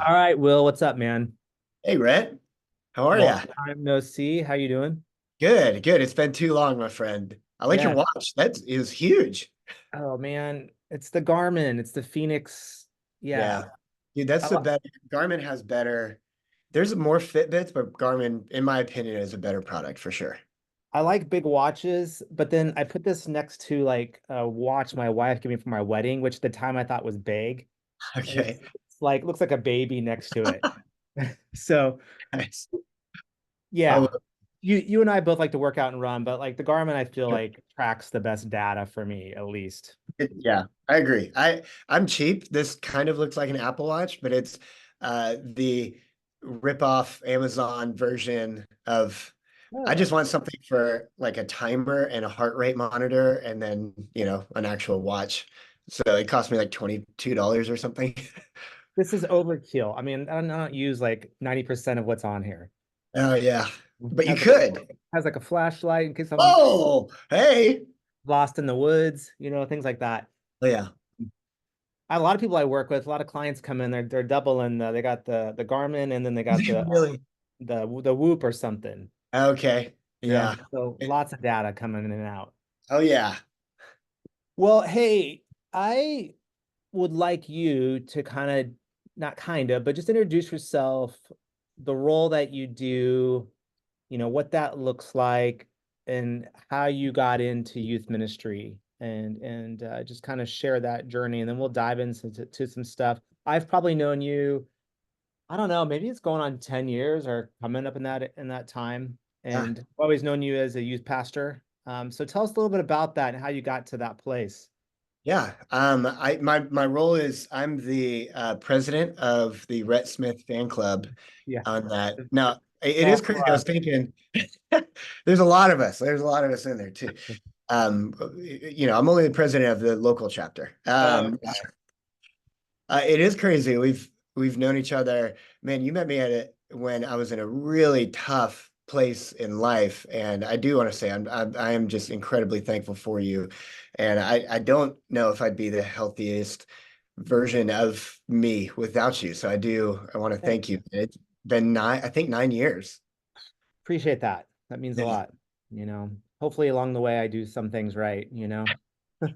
All right, Will, what's up, man? Hey, Rhett, how are Long ya? time no see. How you doing? Good, good. It's been too long, my friend. I like your Yeah. watch. That is huge. Oh man, it's the Garmin. It's the Phoenix. Yeah. Yeah. Dude, I, that's the li- better. Garmin has better. There's more Fitbits, but Garmin, in my opinion, is a better product for sure. I like big watches, but then I put this next to like a watch my wife gave me for my wedding, which at the time I thought was big. And Okay. it's like looks like a baby next to it. So Nice. I yeah. love You and I both like to work out and run, but like the Garmin I feel it. like tracks the best data for me, at least. Yeah, I agree. I'm cheap. This kind of looks like an Apple Watch, but it's the rip-off Amazon version of I just Oh. want something for like a timer and a heart rate monitor and then, an actual watch. So it cost me like $22 or something. This is overkill. I mean, I don't use like 90% of what's on here. Oh yeah. But you Has could. has like a flashlight in case I'm Oh, hey. lost in the woods, things like that. Oh yeah. A lot of people I work with, a lot of clients come in, they're doubling they got the Garmin and then they got Really? the Whoop or something. Okay. Yeah. So lots of data coming in and out. Oh yeah. Well, hey, I would like you to kind of, not kind of, but just introduce yourself, the role that you do, what that looks like, and how you got into youth ministry, and just kind of share that journey, and then we'll dive into some stuff. I've probably known you, I don't know, maybe it's going on 10 years or coming up in that time, Yeah. and I've always known you as a youth pastor. So tell us a little bit about that and how you got to that place. Yeah. My role is I'm the president of the Rhett Smith fan club Yeah. on that. Now, it Small is crazy. I was club. thinking there's a lot of us. There's a lot of us in there too. I'm only the president of the local chapter. Okay. It is crazy. We've known each other. Man, you met me at it when I was in a really tough place in life, and I do want to say I am just incredibly thankful for you. And I don't know if I'd be the healthiest version of me without you. So I want to Thank thank you. you. It's been I think 9 years. Appreciate that. That means a Yeah, lot, you know. Hopefully along the way I do some things right. you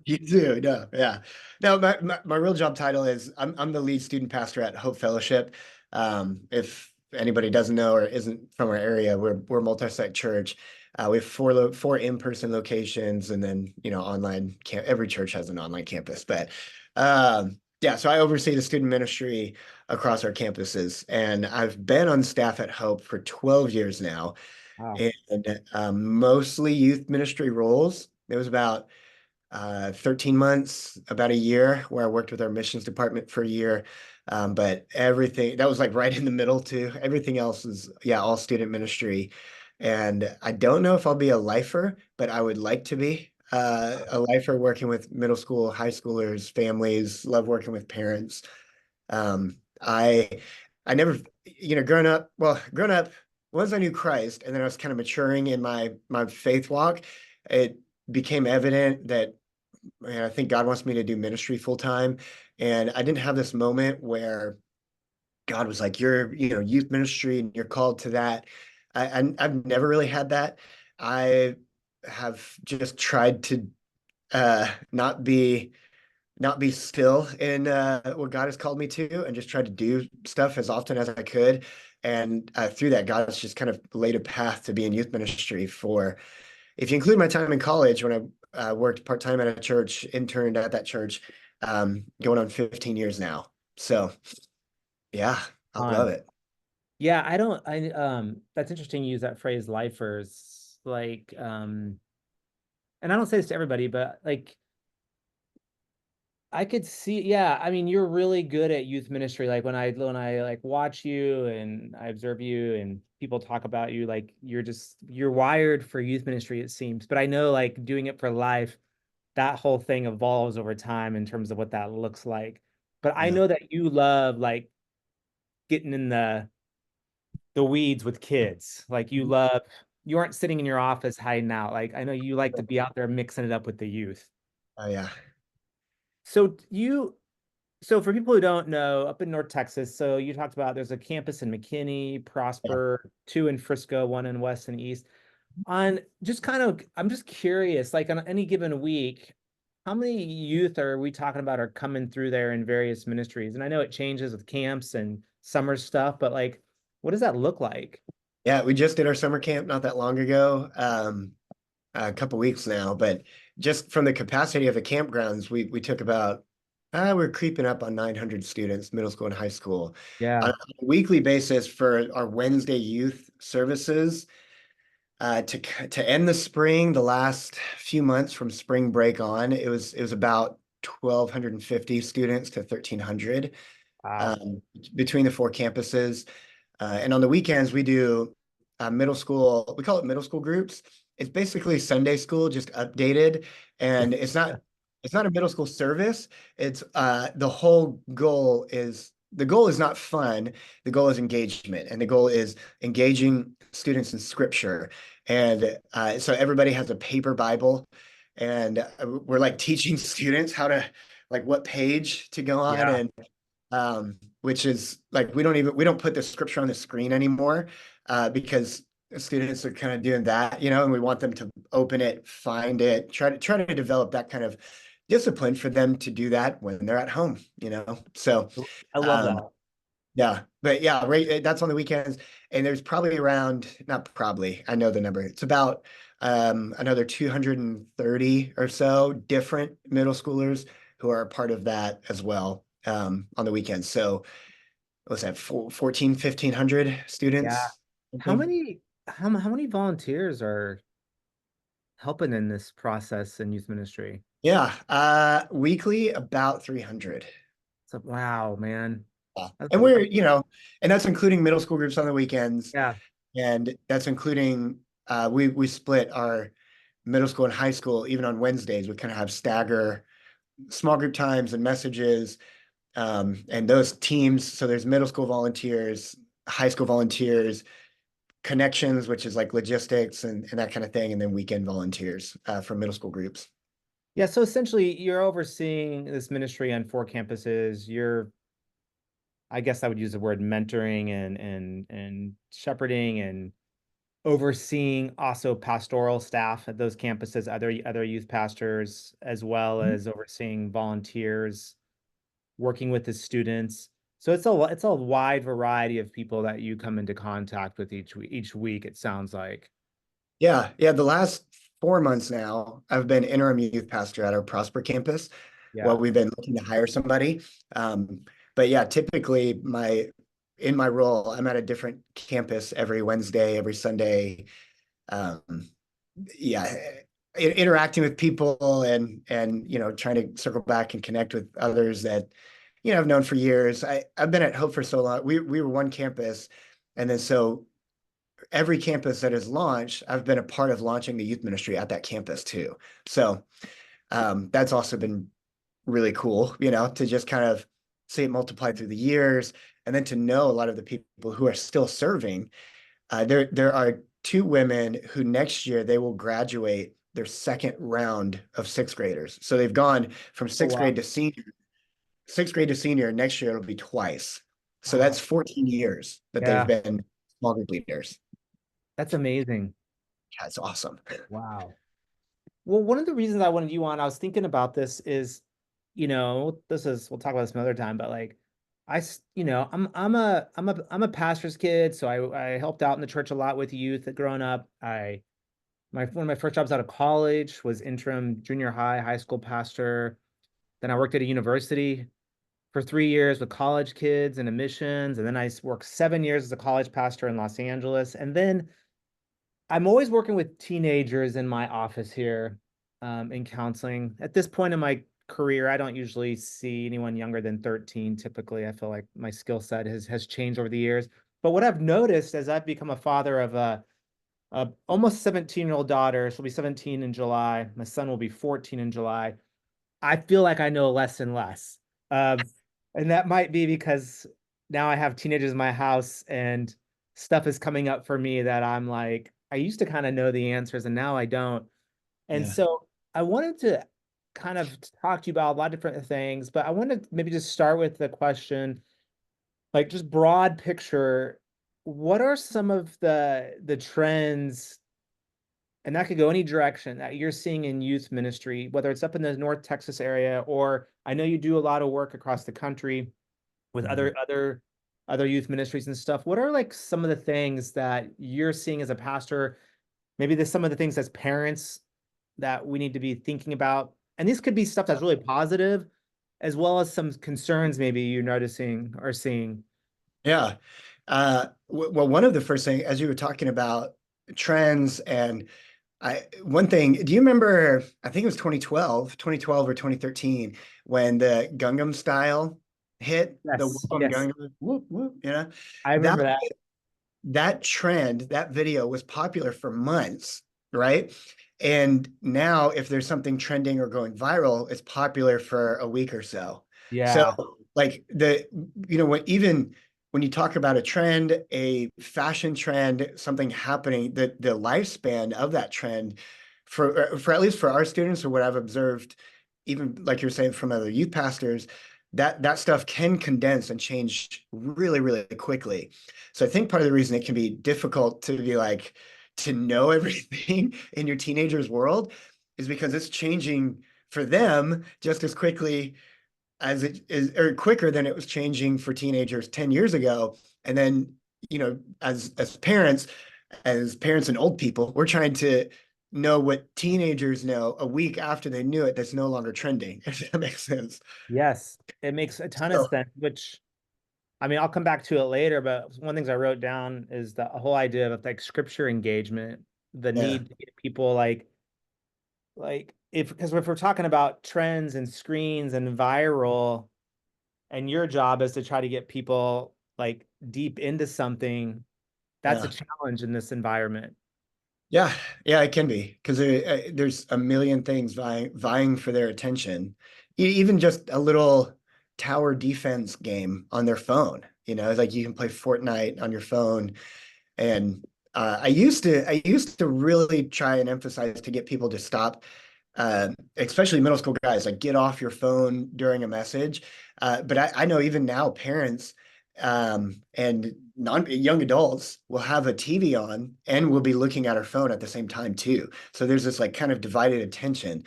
do. No, yeah. No, my real job title is I'm the lead student pastor at Hope Fellowship. If anybody doesn't know or isn't from our area, we're a multi-site church. We have four in-person locations, and then online. Every church has an online campus, but yeah. So I oversee the student ministry across our campuses, and I've been on staff at Hope for 12 years now, Wow. and mostly youth ministry roles. It was about 13 months, about a year, where I worked with our missions department for a year. But everything that was like right in the middle too. Everything else is, yeah, all student ministry. And I don't know if I'll be a lifer, but I would like to be a lifer working with middle school, high schoolers, families, love working with parents. Um, I I never, growing up, once I knew Christ and then I was kind of maturing in my faith walk, it became evident that man, I think God wants me to do ministry full time. And I didn't have this moment where God was like, you're, youth ministry and you're called to that. I've never really had that. I have just tried to not be still in what God has called me to and just tried to do stuff as often as I could. And through that, God has just kind of laid a path to be in youth ministry for if you include my time in college when I worked part-time at a church, interned at that church, going on 15 years now. So yeah, I love On. it. Yeah, I don't I that's interesting you use that phrase lifers. And I don't say this to everybody, but like I could see, yeah, I mean, you're really good at youth ministry. Like when I like watch you and I observe you and people talk about you, like you're wired for youth ministry, it seems. But I know like doing it for life, that whole thing evolves over time in terms of what that looks like. But I Yeah. know that you love like getting in the weeds with kids. Like you aren't sitting in your office hiding out. Like I know you like to be out there mixing it up with the youth. Oh yeah. So you So for people who don't know, up in North Texas, so you talked about there's a campus in McKinney, Yeah. Prosper, two in Frisco, one in West and East. On just kind of, I'm just curious, like on any given week, how many youth are we talking about are coming through there in various ministries? And I know it changes with camps and summer stuff, but like, what does that look like? Yeah, we just did our summer camp not that long ago, a couple weeks now, but just from the capacity of the campgrounds, we took about we're creeping up on 900 students, middle school and high school. On Yeah. a weekly basis for our Wednesday youth services, to end the spring, the last few months from spring break on, it was about 1,250 students to 1,300 Wow. um, between the four campuses. And on the weekends, we do middle school, we call it middle school groups. It's basically Sunday school, just updated. And it's not a middle school service. It's the goal is not fun. The goal is engagement. And the goal is engaging students in scripture. And so everybody has a paper Bible. And we're like teaching students how to like what page to go on Yeah. and which is like we don't put the scripture on the screen anymore because students are kind of doing that, and we want them to open it, find it, try to develop that kind of discipline for them to do that when they're at home. So I love um, that. yeah, but yeah, right, that's on the weekends, and there's probably around, not probably, I know the number. It's about another 230 or so different middle schoolers who are a part of that as well on the weekends. So what's that, 1,500 Yeah. students, How something? many how many volunteers are helping in this process in youth ministry? Yeah, weekly about 300. So wow, man. Yeah. That's And a, and that's including middle school groups on the weekends. yeah. And that's including we split our middle school and high school even on Wednesdays. We kind of have stagger small group times and messages and those teams. So there's middle school volunteers, high school volunteers, connections, which is like logistics and that kind of thing, and then weekend volunteers for middle school groups. Yeah, so essentially you're overseeing this ministry on four campuses. You're, I guess I would use the word mentoring and shepherding and overseeing also pastoral staff at those campuses, other youth pastors, as well as overseeing volunteers, working with the students. So it's a wide variety of people that you come into contact with each week, it sounds like. Yeah, yeah. The last 4 months now, I've been interim youth pastor at our Prosper campus. Well, Yeah. we've been looking to hire somebody. But yeah, typically in my role, I'm at a different campus every Wednesday, every Sunday. Um, yeah, interacting with people and trying to circle back and connect with others that I've known for years. I've been at Hope for so long. We were one campus, and then so every campus that is launched, I've been a part of launching the youth ministry at that campus too. So that's also been really cool, to just kind of see it multiply through the years, and then to know a lot of the people who are still serving. There are two women who next year they will graduate their second round of sixth graders. So they've gone from Oh wow. sixth grade to senior. Next year it'll be twice. So that's Wow. 14 years that they've Yeah, been small group leaders. that's amazing. Yeah, it's awesome. Wow. Well, one of the reasons I wanted you on, I was thinking about this is, we'll talk about this another time, but like, I'm a pastor's kid, so I helped out in the church a lot with youth growing up. One of my first jobs out of college was interim junior high school pastor. Then I worked at a university for 3 years with college kids and admissions, and then I worked 7 years as a college pastor in Los Angeles, and then I'm always working with teenagers in my office here in counseling. At this point in my career, I don't usually see anyone younger than 13 typically. I feel like my skill set has changed over the years. But what I've noticed as I've become a father of a almost 17-year-old daughter, she'll be 17 in July. My son will be 14 in July. I feel like I know less and less. Um, and that might be because now I have teenagers in my house and stuff is coming up for me that I'm like, I used to kind of know the answers and now I don't. And Yeah. so I wanted to kind of talk to you about a lot of different things, but I want to maybe just start with the question, like just broad picture, what are some of the trends, and that could go any direction, that you're seeing in youth ministry, whether it's up in the North Texas area, or I know you do a lot of work across the country with Mhm. other youth ministries and stuff. What are like some of the things that you're seeing as a pastor? Maybe there's some of the things as parents that we need to be thinking about. And these could be stuff that's really positive, as well as some concerns maybe you're noticing or seeing. Yeah. Well, one of the first things, as you were talking about trends and one thing, do you remember, I think it was 2012 or 2013, when the Gangnam Style hit, the Yes, whoop on yes. Gangnam, whoop, whoop, I that remember that. that trend, that video was popular for months, right? And now if there's something trending or going viral, it's popular for a week or so. So Yeah. like even when you talk about a trend, a fashion trend, something happening, the lifespan of that trend for at least for our students or what I've observed, even like you're saying from other youth pastors, that stuff can condense and change really, really quickly. So I think part of the reason it can be difficult to be like to know everything in your teenager's world is because it's changing for them just as quickly as it is, or quicker than it was changing for teenagers 10 years ago. And then, as parents and old people, we're trying to know what teenagers know a week after they knew it that's no longer trending, if that makes sense. Yes. It makes a ton of So sense, which I mean, I'll come back to it later, but one of the things I wrote down is the whole idea of like scripture engagement, the yeah, need to get people like if because if we're talking about trends and screens and viral, and your job is to try to get people like deep into something, that's a yeah. challenge in this environment. Yeah, yeah, it can be because there's a million things vying for their attention. Even just a little tower defense game on their phone. It's like you can play Fortnite on your phone. And I used to really try and emphasize to get people to stop, especially middle school guys, like get off your phone during a message. But I know even now parents and non young adults will have a TV on and will be looking at our phone at the same time too. So there's this like kind of divided attention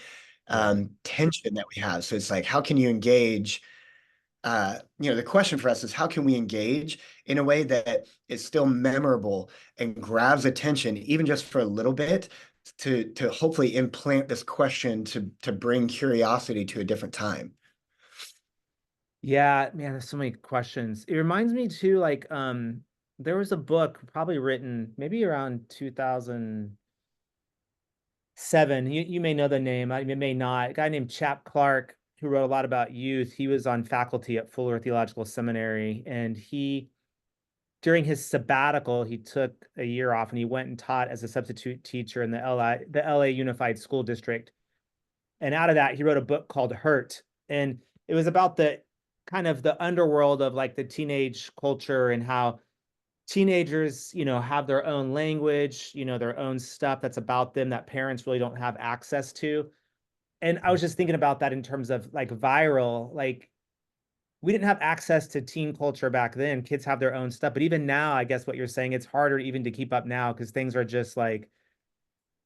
Yeah. tension that we have. So it's like, how can you engage? The question for us is how can we engage in a way that is still memorable and grabs attention, even just for a little bit, to hopefully implant this question to bring curiosity to a different time. Yeah, man, there's so many questions. It reminds me too, like, there was a book probably written maybe around 2007. You may know the name, you may not. A guy named Chap Clark, who wrote a lot about youth. He was on faculty at Fuller Theological Seminary, and he during his sabbatical, he took a year off and he went and taught as a substitute teacher in the LA Unified School District. And out of that, he wrote a book called Hurt. And it was about the kind of the underworld of like the teenage culture and how teenagers, have their own language, their own stuff that's about them that parents really don't have access to. And I was just thinking about that in terms of like viral, like we didn't have access to teen culture back then. Kids have their own stuff, but even now, I guess what you're saying, it's harder even to keep up now because things are just like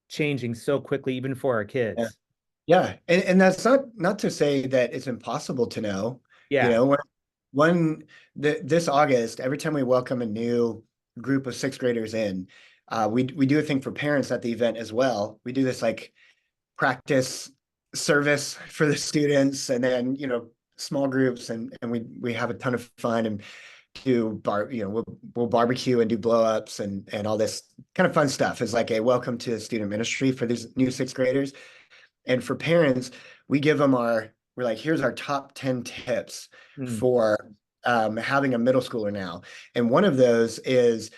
changing so quickly, even for our Yeah. kids. Yeah, and that's not to say that it's impossible to know. You Yeah. know, when this August, every time we welcome a new group of sixth graders in, we do a thing for parents at the event as well. We do this like practice service for the students, and then small groups, and we have a ton of fun and we'll barbecue and do blow ups and all this kind of fun stuff. It's like a welcome to student ministry for these new sixth graders. And for parents, we're like, here's our top 10 tips Mm. for having a middle schooler now. And one of those is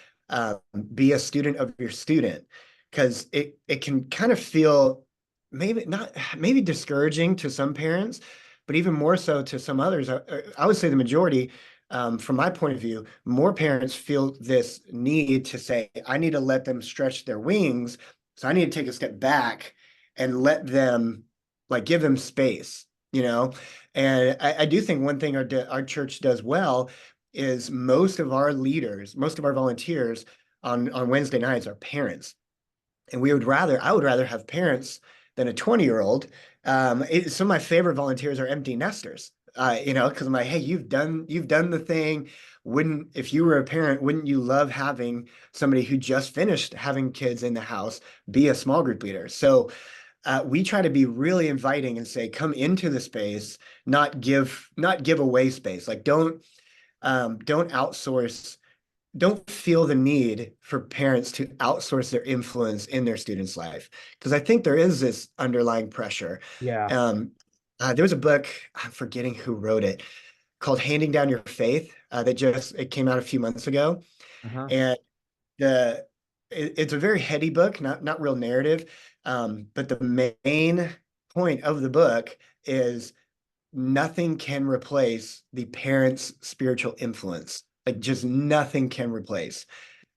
be a student of your student, because it can kind of feel maybe discouraging to some parents, but even more so to some others. I would say the majority, from my point of view, more parents feel this need to say, I need to let them stretch their wings. So I need to take a step back and let them like give them space, you know? And I do think one thing our church does well is most of our leaders, most of our volunteers on Wednesday nights are parents. And I would rather have parents than a 20-year-old. Some of my favorite volunteers are empty nesters. Because I'm like, hey, you've done the thing. If you were a parent, wouldn't you love having somebody who just finished having kids in the house be a small group leader? So we try to be really inviting and say, come into the space, not give away space. Like don't outsource, don't feel the need for parents to outsource their influence in their students' life. Because I think there is this underlying pressure. Yeah. Um, there was a book, I'm forgetting who wrote it, called Handing Down Your Faith, it came out a few months ago. Uh-huh. And the it's a very heady book, not real narrative. But the main point of the book is nothing can replace the parent's spiritual influence. Like just nothing can replace.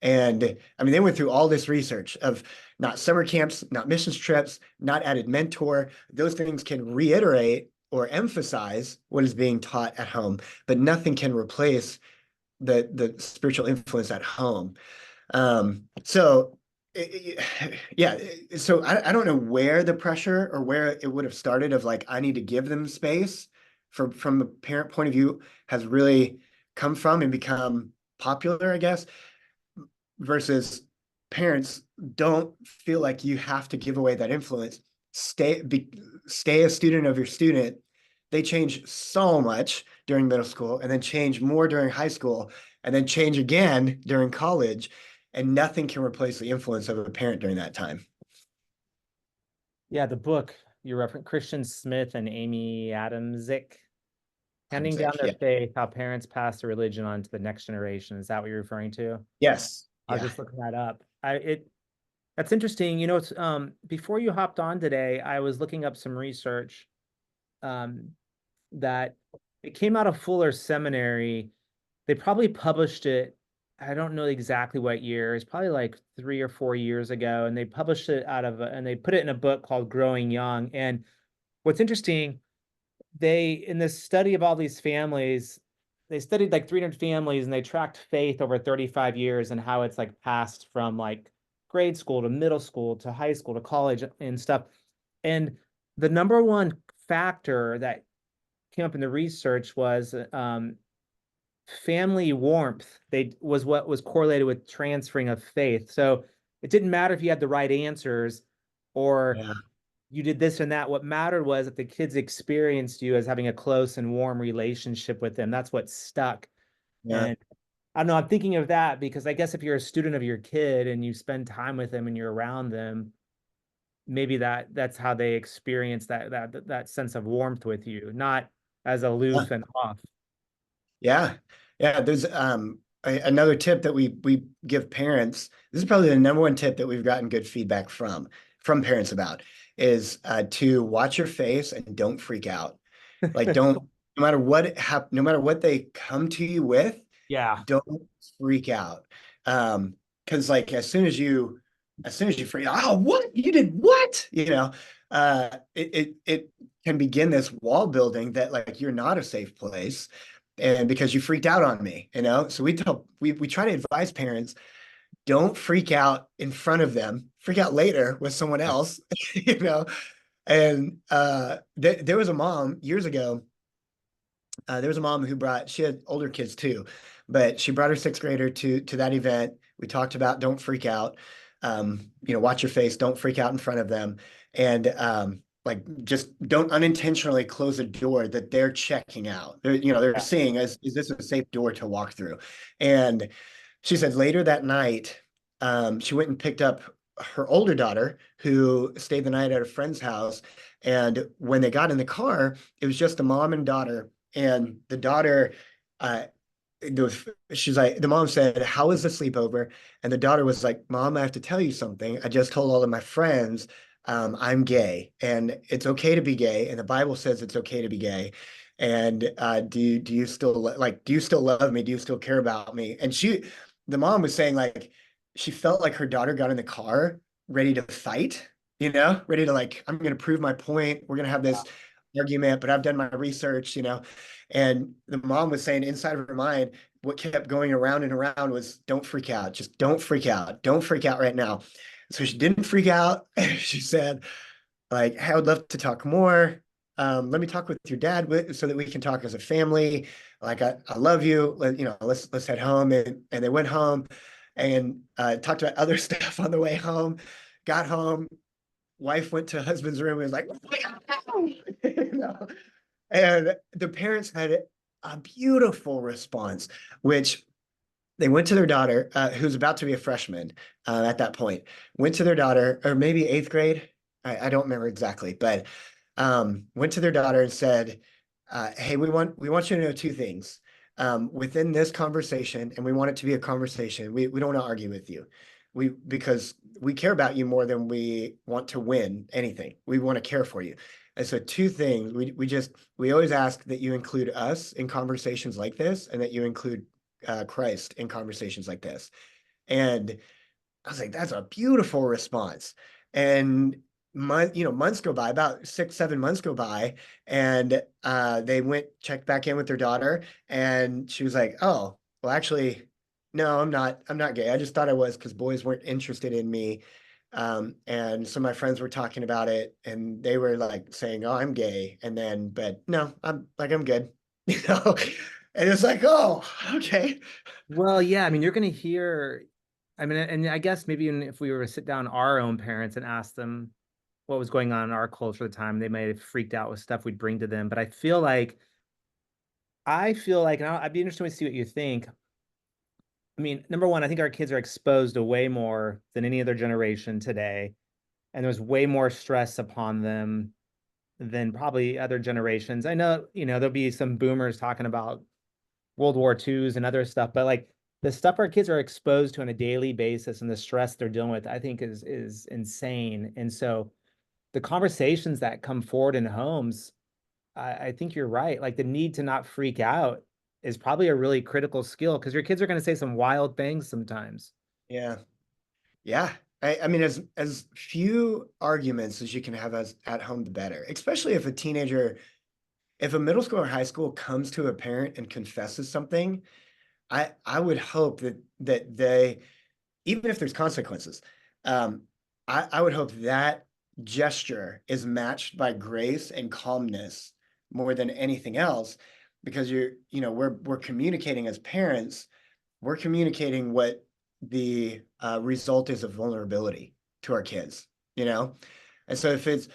And I mean, they went through all this research of not summer camps, not missions trips, not added mentor. Those things can reiterate or emphasize what is being taught at home, but nothing can replace the spiritual influence at home. So yeah, so I don't know where the pressure or where it would have started of like, I need to give them space from the parent point of view has really come from and become popular, I guess, versus parents don't feel like you have to give away that influence. Stay a student of your student. They change so much during middle school and then change more during high school and then change again during college. And nothing can replace the influence of a parent during that time. Yeah, the book you referenced, Christian Smith and Amy Adamczyk, I'm Handing Down sick. Their Yeah. Faith, How Parents Pass the Religion On to the Next Generation. Is that what you're referring to? Yes. I was Yeah. just looking that up. That's interesting. It's before you hopped on today, I was looking up some research um that it came out of Fuller Seminary. They probably published it. I don't know exactly what year. It's probably like 3 or 4 years ago, and they published it and they put it in a book called Growing Young. And what's interesting, they in this study of all these families, they studied like 300 families and they tracked faith over 35 years and how it's like passed from like grade school to middle school to high school to college and stuff. And the number one factor that came up in the research was family warmth. They was what was correlated with transferring of faith. So it didn't matter if you had the right answers or Yeah. you did this and that. What mattered was that the kids experienced you as having a close and warm relationship with them. That's what stuck. Yeah. And I don't know, I'm thinking of that because I guess if you're a student of your kid and you spend time with them and you're around them, maybe that's how they experience that sense of warmth with you, not as Yeah. aloof and off. Yeah. Yeah. There's another tip that we give parents. This is probably the number one tip that we've gotten good feedback from parents about is to watch your face and don't freak out. Like don't no matter what they come to you with, Yeah. don't freak out. Because like as soon as you freak out, oh, what? You did what? It can begin this wall building that like you're not a safe place. And because you freaked out on me, So we try to advise parents, don't freak out in front of them, freak out later with someone else, you know. And there was a mom years ago, there was a mom who she had older kids too, but she brought her sixth grader to that event. We talked about don't freak out, watch your face, don't freak out in front of them, and like just don't unintentionally close a door that they're checking out. They're Yeah. seeing is this a safe door to walk through? And she said later that night, she went and picked up her older daughter who stayed the night at a friend's house. And when they got in the car, it was just the mom and daughter. And the daughter, uh, she's like, the mom said, "How was the sleepover?" And the daughter was like, "Mom, I have to tell you something. I just told all of my friends I'm gay, and it's okay to be gay, and the Bible says it's okay to be gay. And do you still do you still love me? Do you still care about me?" And the mom was saying like she felt like her daughter got in the car ready to fight, ready to like, I'm going to prove my point. We're going to have this argument, but I've done my research, and the mom was saying inside of her mind, what kept going around and around was don't freak out. Just don't freak out. Don't freak out right now. So she didn't freak out. She said, like, hey, I would love to talk more. Let me talk with your dad so that we can talk as a family. Like, I love you. Let's head home. And they went home and talked about other stuff on the way home. Got home. Wife went to husband's room and was like, you know? And the parents had a beautiful response, which they went to their daughter, who's about to be a freshman at that point, went to their daughter, or maybe eighth grade. I don't remember exactly, but went to their daughter and said, hey, we want you to know two things within this conversation, and we want it to be a conversation. We don't want to argue with you. Because we care about you more than we want to win anything. We want to care for you. And so two things, we always ask that you include us in conversations like this, and that you include Christ in conversations like this. And I was like, that's a beautiful response. And months go by, about 6, 7 months go by, and they checked back in with their daughter, and she was like, oh, well, actually, no, I'm not gay. I just thought I was because boys weren't interested in me. And some of my friends were talking about it, and they were like saying, oh, I'm gay. But no, I'm good, you know? And it's like, oh, okay. Well, yeah, I mean, you're going to hear, I mean, and I guess maybe even if we were to sit down our own parents and ask them what was going on in our culture at the time, they might have freaked out with stuff we'd bring to them. But I feel like, and I'd be interested to see what you think. I mean, number one, I think our kids are exposed to way more than any other generation today, and there's way more stress upon them than probably other generations. I know, there'll be some boomers talking about World War IIs and other stuff, but like the stuff our kids are exposed to on a daily basis and the stress they're dealing with, I think is insane. And so the conversations that come forward in homes, I think you're right. Like the need to not freak out is probably a really critical skill because your kids are going to say some wild things sometimes. Yeah. Yeah. I mean, as few arguments as you can have as at home, the better. Especially if a middle school or high school comes to a parent and confesses something, I would hope that they, even if there's consequences, um, I would hope that gesture is matched by grace and calmness more than anything else, because we're communicating as parents, we're communicating what the result is of vulnerability to our kids, you know? And so if it's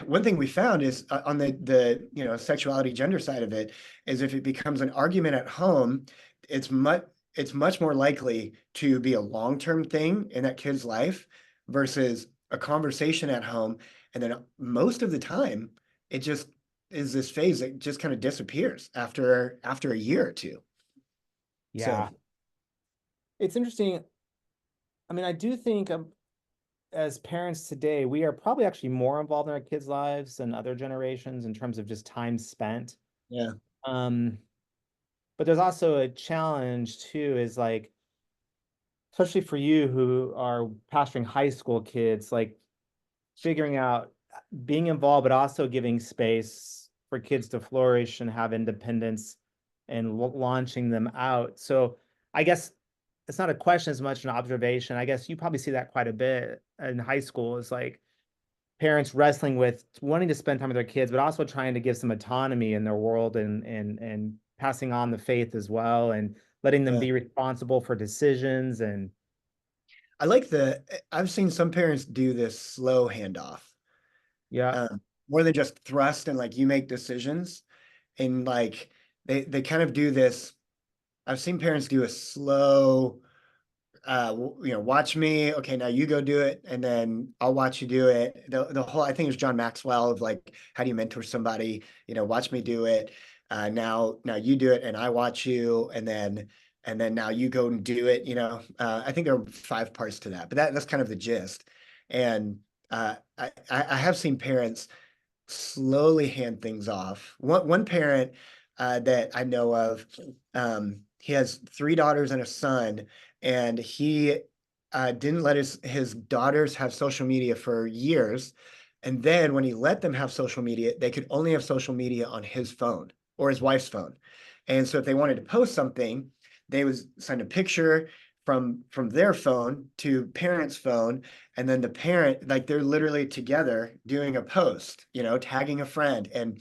one thing we found is on the sexuality gender side of it is if it becomes an argument at home, it's much more likely to be a long-term thing in that kid's life versus a conversation at home. And then most of the time, it just is this phase that just kind of disappears after a year or two. So Yeah. It's interesting. I mean, I do think as parents today, we are probably actually more involved in our kids' lives than other generations in terms of just time spent. yeah, Um, but there's also a challenge too, is like, especially for you who are pastoring high school kids, like figuring out being involved, but also giving space for kids to flourish and have independence and launching them out. So I guess it's not a question as much an observation. I guess you probably see that quite a bit in high school is like parents wrestling with wanting to spend time with their kids, but also trying to give some autonomy in their world and passing on the faith as well and letting them yeah. be responsible for decisions and I've seen some parents do this slow handoff, yeah. um, more than just thrust and like you make decisions. And like they kind of do this. I've seen parents do a slow, watch me. Okay, now you go do it, and then I'll watch you do it. The whole, I think it was John Maxwell of like, how do you mentor somebody? Watch me do it. Now you do it, and I watch you, and then now you go and do it. I think there are 5 parts to that, but that's kind of the gist. And I have seen parents slowly hand things off. One parent that I know of, he has 3 daughters and a son, and he didn't let his daughters have social media for years. And then when he let them have social media, they could only have social media on his phone or his wife's phone. And so if they wanted to post something, they would send a picture from their phone to parent's phone, and then the parent, like they're literally together doing a post, tagging a friend. And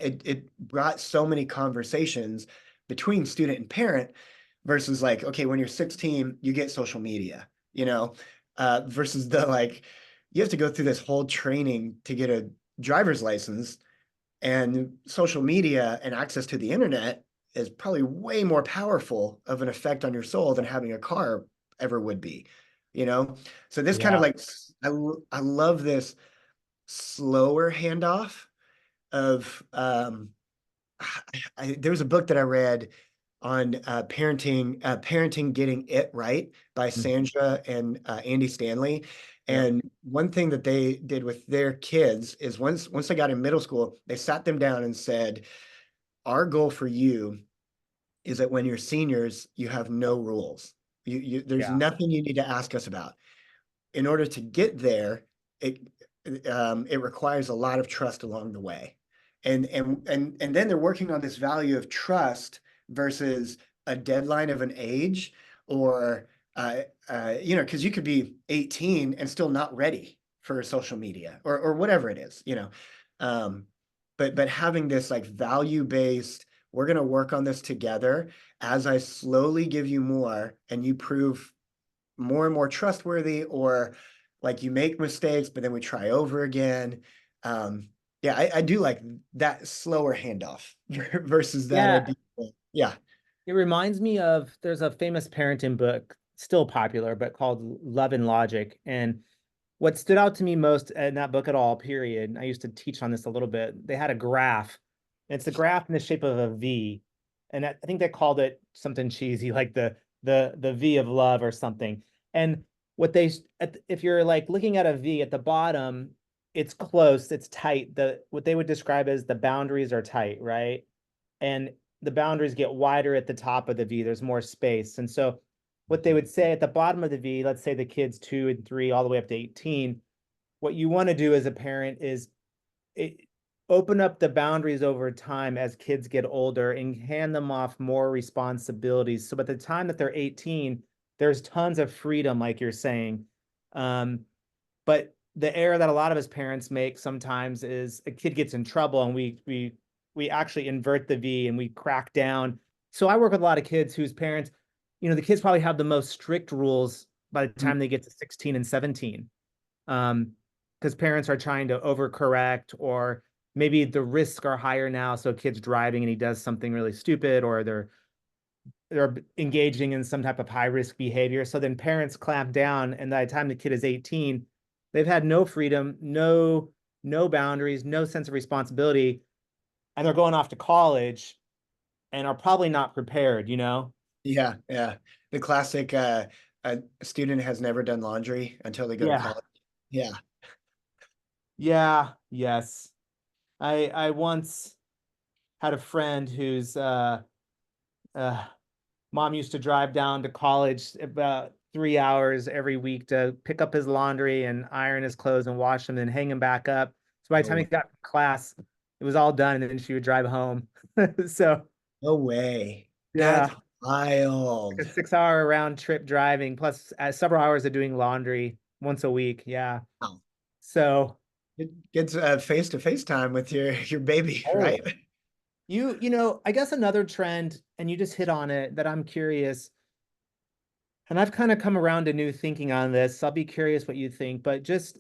it brought so many conversations between student and parent versus like, okay, when you're 16, you get social media, versus the like, you have to go through this whole training to get a driver's license, and social media and access to the internet is probably way more powerful of an effect on your soul than having a car ever would be, you know? So this kind of Yeah. like, I love this slower handoff of, there was a book that I read on parenting getting it right by Mhm. Sandra and Andy Stanley. Yep. And one thing that they did with their kids is once they got in middle school, they sat them down and said, our goal for you is that when you're seniors, you have no rules. There's Yeah. nothing you need to ask us about. In order to get there, it it requires a lot of trust along the way. And then they're working on this value of trust versus a deadline of an age, or because you could be 18 and still not ready for social media or whatever it is, Um, but having this like value-based, we're going to work on this together. As I slowly give you more and you prove more and more trustworthy, or like you make mistakes, but then we try over again. Yeah, I do like that slower handoff versus that Yeah. idea. Yeah. It reminds me of there's a famous parenting book, still popular, but called Love and Logic. And what stood out to me most in that book at all, period, I used to teach on this a little bit. They had a graph. And it's a graph in the shape of a V. And I think they called it something cheesy, like the V of love or something. And what they if you're like looking at a V at the bottom, it's close, it's tight. The what they would describe as the boundaries are tight, right? And the boundaries get wider at the top of the V. There's more space. And so what they would say at the bottom of the V, let's say the kids 2 and 3 all the way up to 18, what you want to do as a parent is it, open up the boundaries over time as kids get older and hand them off more responsibilities. So by the time that they're 18, there's tons of freedom, like you're saying. Um, but the error that a lot of us parents make sometimes is a kid gets in trouble and we actually invert the V and we crack down. So I work with a lot of kids whose parents, the kids probably have the most strict rules by the Mhm. time they get to 16 and 17. Um, because parents are trying to overcorrect, or maybe the risks are higher now. So a kid's driving and he does something really stupid, or they're engaging in some type of high risk behavior. So then parents clamp down, and by the time the kid is 18, they've had no freedom, no boundaries, no sense of responsibility, and they're going off to college and are probably not prepared. Yeah, yeah. The classic a student has never done laundry until they go to Yeah. college. Yeah. Yeah, yes. I once had a friend whose uh mom used to drive down to college about 3 hours every week to pick up his laundry and iron his clothes and wash them and hang them back up. So by the No time he way. got to class, it was all done, and then she would drive home. So No way. That's yeah, wild. like a 6 hour round trip driving plus several hours of doing laundry once a week. Yeah. Wow. So It gets face-to-face time with your baby, right? oh, I guess another trend, and you just hit on it, that I'm curious, and I've kind of come around to new thinking on this. So I'll be curious what you think, but just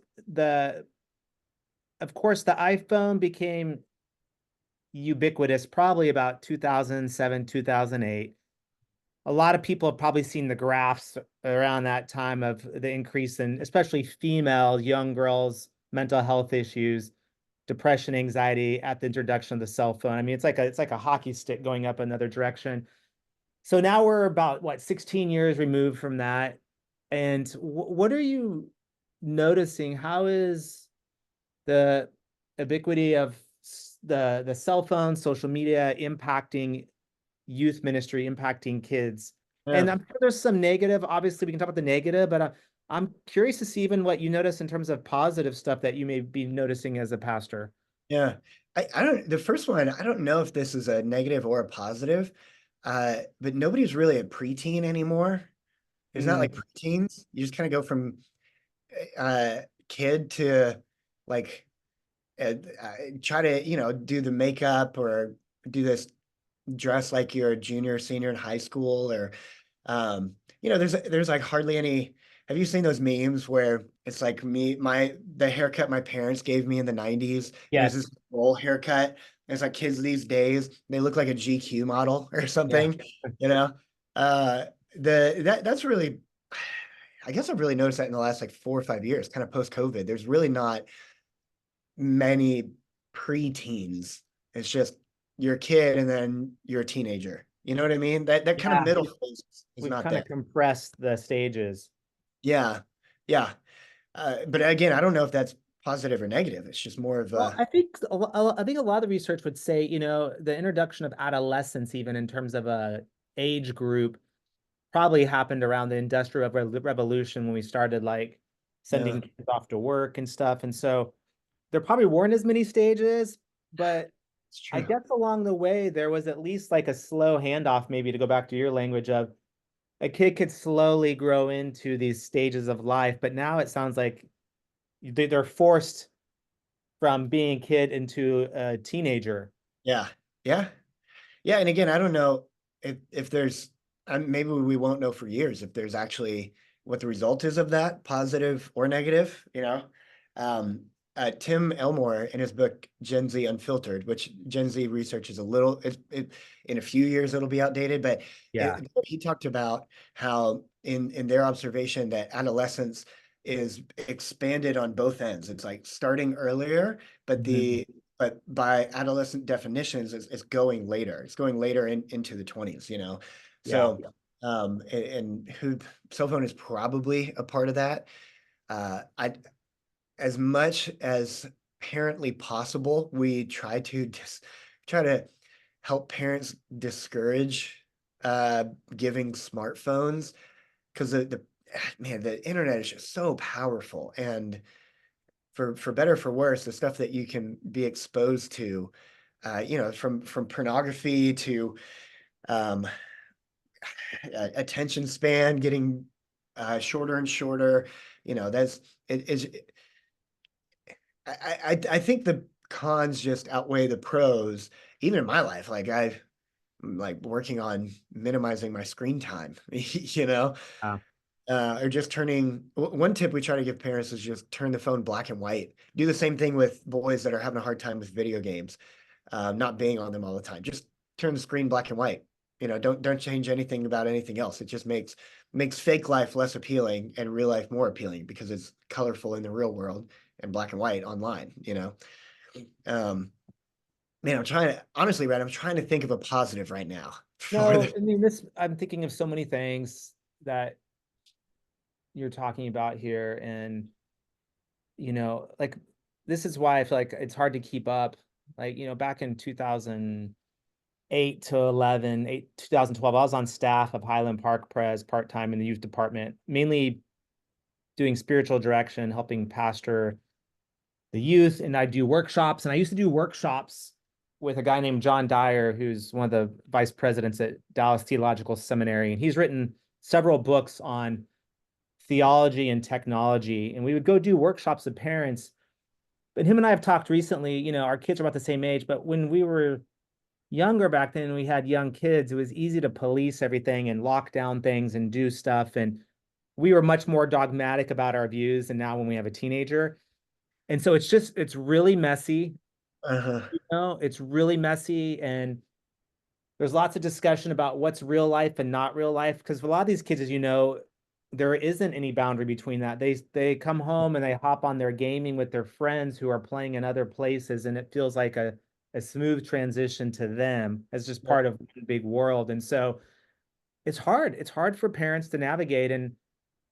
of course, the iPhone became ubiquitous probably about 2007, 2008. A lot of people have probably seen the graphs around that time of the increase in, especially female young girls' mental health issues, depression, anxiety at the introduction of the cell phone. I mean, it's like a hockey stick going up another direction. So now we're about what 16 years removed from that. And what are you noticing? How is the ubiquity of the cell phone, social media impacting youth ministry, impacting kids? And Yeah. I'm sure there's some negative. Obviously, we can talk about the negative, but I'm curious to see even what you notice in terms of positive stuff that you may be noticing as a pastor. Yeah. I don't, the first one, I don't know if this is a negative or a positive, but nobody's really a preteen anymore. There's not like Mm, preteens. You just kind of go from uh kid to like try to, do the makeup or do this dress like you're a junior, senior in high school or there's like hardly any. Have you seen those memes where it's like the haircut my parents gave me in the 90s? It was this yes. bowl haircut. And it's like kids these days, they look like a GQ model or Yeah. something, you know? Uh that's really I guess I've really noticed that in the last like 4 or 5 years, kind of post-COVID. There's really not many preteens. It's just you're a kid and then you're a teenager. You know what I mean? That kind of Yeah. middle phase is We've not kind there. of compressed the stages. Yeah. Yeah. But again, I don't know if that's positive or negative. It's just more of Well, a, I think a lot of the research would say, the introduction of adolescence, even in terms of a age group, probably happened around the Industrial Revolution when we started like yeah, sending kids off to work and stuff. And so there probably weren't as many stages, but it's I true. guess along the way there was at least like a slow handoff, maybe to go back to your language of a kid could slowly grow into these stages of life. But now it sounds like they're forced from being a kid into a teenager. Yeah. Yeah. Yeah. And again, I don't know if there's, maybe we won't know for years if there's actually what the result is of that, positive or negative. Um, Tim Elmore in his book Gen Z Unfiltered, which Gen Z research is a little, in a few years it'll be outdated, but Yeah. he talked about how in their observation that adolescence is expanded on both ends. It's like starting earlier, but Mhm. but by adolescent definitions, it's going later. It's going later into the 20s. Yeah. So, and who cell phone is probably a part of that. I As much as parently possible, we try to help parents discourage uh, giving smartphones because man, the internet is just so powerful, and for better or for worse, the stuff that you can be exposed to, from pornography to um, attention span getting shorter and shorter. That's it is. I think the cons just outweigh the pros. Even in my life, like I'm like working on minimizing my screen time. Uh, Or just one tip we try to give parents is just turn the phone black and white. Do the same thing with boys that are having a hard time with video games, not being on them all the time. Just turn the screen black and white. Don't change anything about anything else. It just makes fake life less appealing and real life more appealing because it's colorful in the real world and black and white online. Um, Man, honestly, Brad, I'm trying to think of a positive right now for no, the I mean, I'm thinking of so many things that you're talking about here. And, like, this is why I feel like it's hard to keep up. Like, back in 2008 to 2012, I was on staff of Highland Park Pres part-time in the youth department, mainly doing spiritual direction, helping pastor the youth. And I do workshops. And I used to do workshops with a guy named John Dyer, who's one of the vice presidents at Dallas Theological Seminary. And he's written several books on theology and technology. And we would go do workshops with parents. But him and I have talked recently, our kids are about the same age, but when we were younger back then, we had young kids, it was easy to police everything and lock down things and do stuff. And we were much more dogmatic about our views. And now when we have a teenager, and so it's really messy. uh-huh. It's really messy. And there's lots of discussion about what's real life and not real life. Because for a lot of these kids, as you know, there isn't any boundary between that. They come home and they hop on their gaming with their friends who are playing in other places, and it feels like a smooth transition to them as just Yep. part of one big world. And so it's hard. It's hard for parents to navigate. And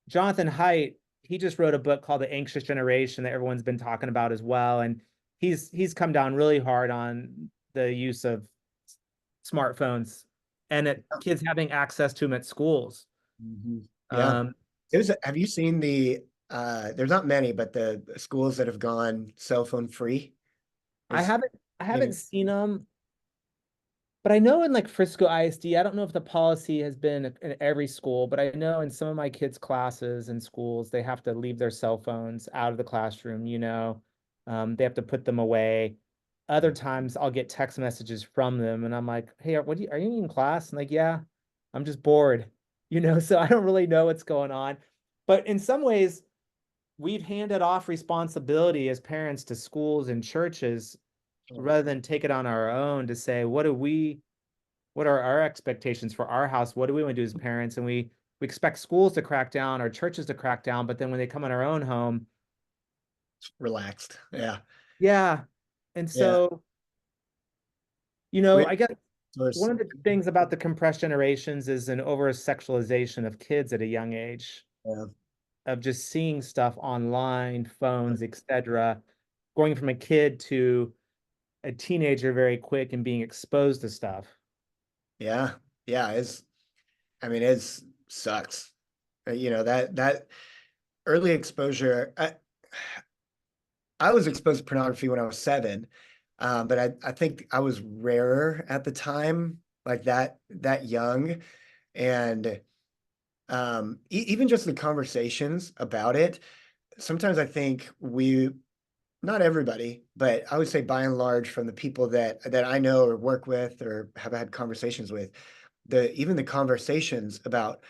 Jonathan Haidt, he just wrote a book called The Anxious Generation that everyone's been talking about as well. And he's come down really hard on the use of smartphones. and kids having access to them at schools. Mhm. Yeah. Um, Have you seen there's not many, but the schools that have gone cell phone free? I There's, haven't I you haven't know, seen them, but I know in like Frisco ISD, I don't know if the policy has been in every school, but I know in some of my kids' classes and schools, they have to leave their cell phones out of the classroom, they have to put them away. Other times I'll get text messages from them and I'm like, hey, are you in class? And like, yeah, I'm just bored, so I don't really know what's going on. But in some ways, we've handed off responsibility as parents to schools and churches rather than take it on our own to say, what are our expectations for our house? What do we want to do as parents? And we expect schools to crack down or churches to crack down, but then when they come in our own home, relaxed. Yeah. yeah. And Yeah. so, We, I guess there's, one of the things about the compressed generations is an over sexualization of kids at a young age, yeah. of just seeing stuff online, phones, etc., going from a kid to a teenager very quick and being exposed to stuff. Yeah. Yeah. I mean, it's sucks. That early exposure. I was exposed to pornography when I was 7, but I think I was rarer at the time, like that young, and even just the conversations about it. Sometimes I think not everybody, but I would say by and large, from the people that I know or work with or have had conversations with, even the conversations about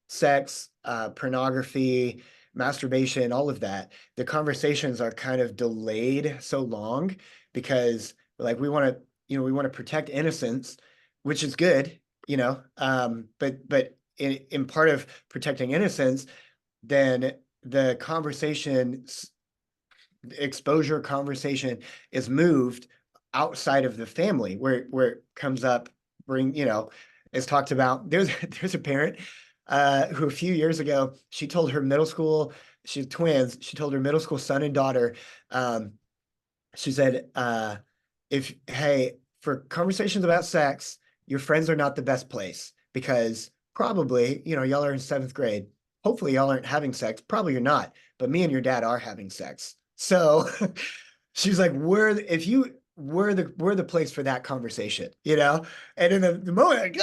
sex, pornography, masturbation, all of that, the conversations are kind of delayed so long because like we want to protect innocence, which is good, but in part of protecting innocence, then the exposure conversation is moved outside of the family where it comes up, is talked about. There's a parent who a few years ago, she told her middle school, she's twins, she told her middle school son and daughter, um, she said, if hey, for conversations about sex, your friends are not the best place because probably, y'all are in 7th grade. Hopefully y'all aren't having sex. Probably you're not, but me and your dad are having sex. So she's like, we're the place for that conversation, And in the moment, like,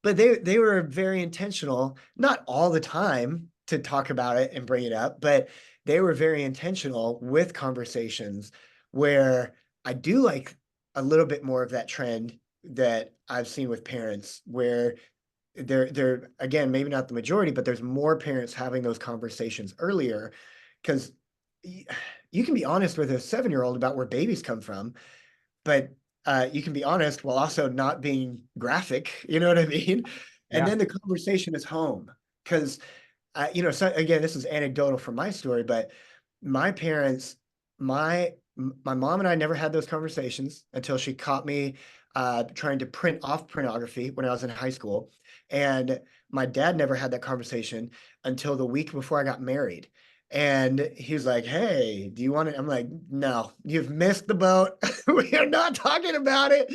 but they were very intentional, not all the time to talk about it and bring it up, but they were very intentional with conversations where I do like a little bit more of that trend that I've seen with parents where they're again, maybe not the majority, but there's more parents having those conversations earlier because you can be honest with a 7-year-old about where babies come from, but you can be honest while also not being graphic, you know what I mean? And Yeah. then the conversation is home because so again, this is anecdotal from my story, but my parents, my mom and I never had those conversations until she caught me trying to print off pornography when I was in high school. And my dad never had that conversation until the week before I got married. And he was like, "Hey, do you want it?" I'm like, "No, you've missed the boat. We are not talking about it."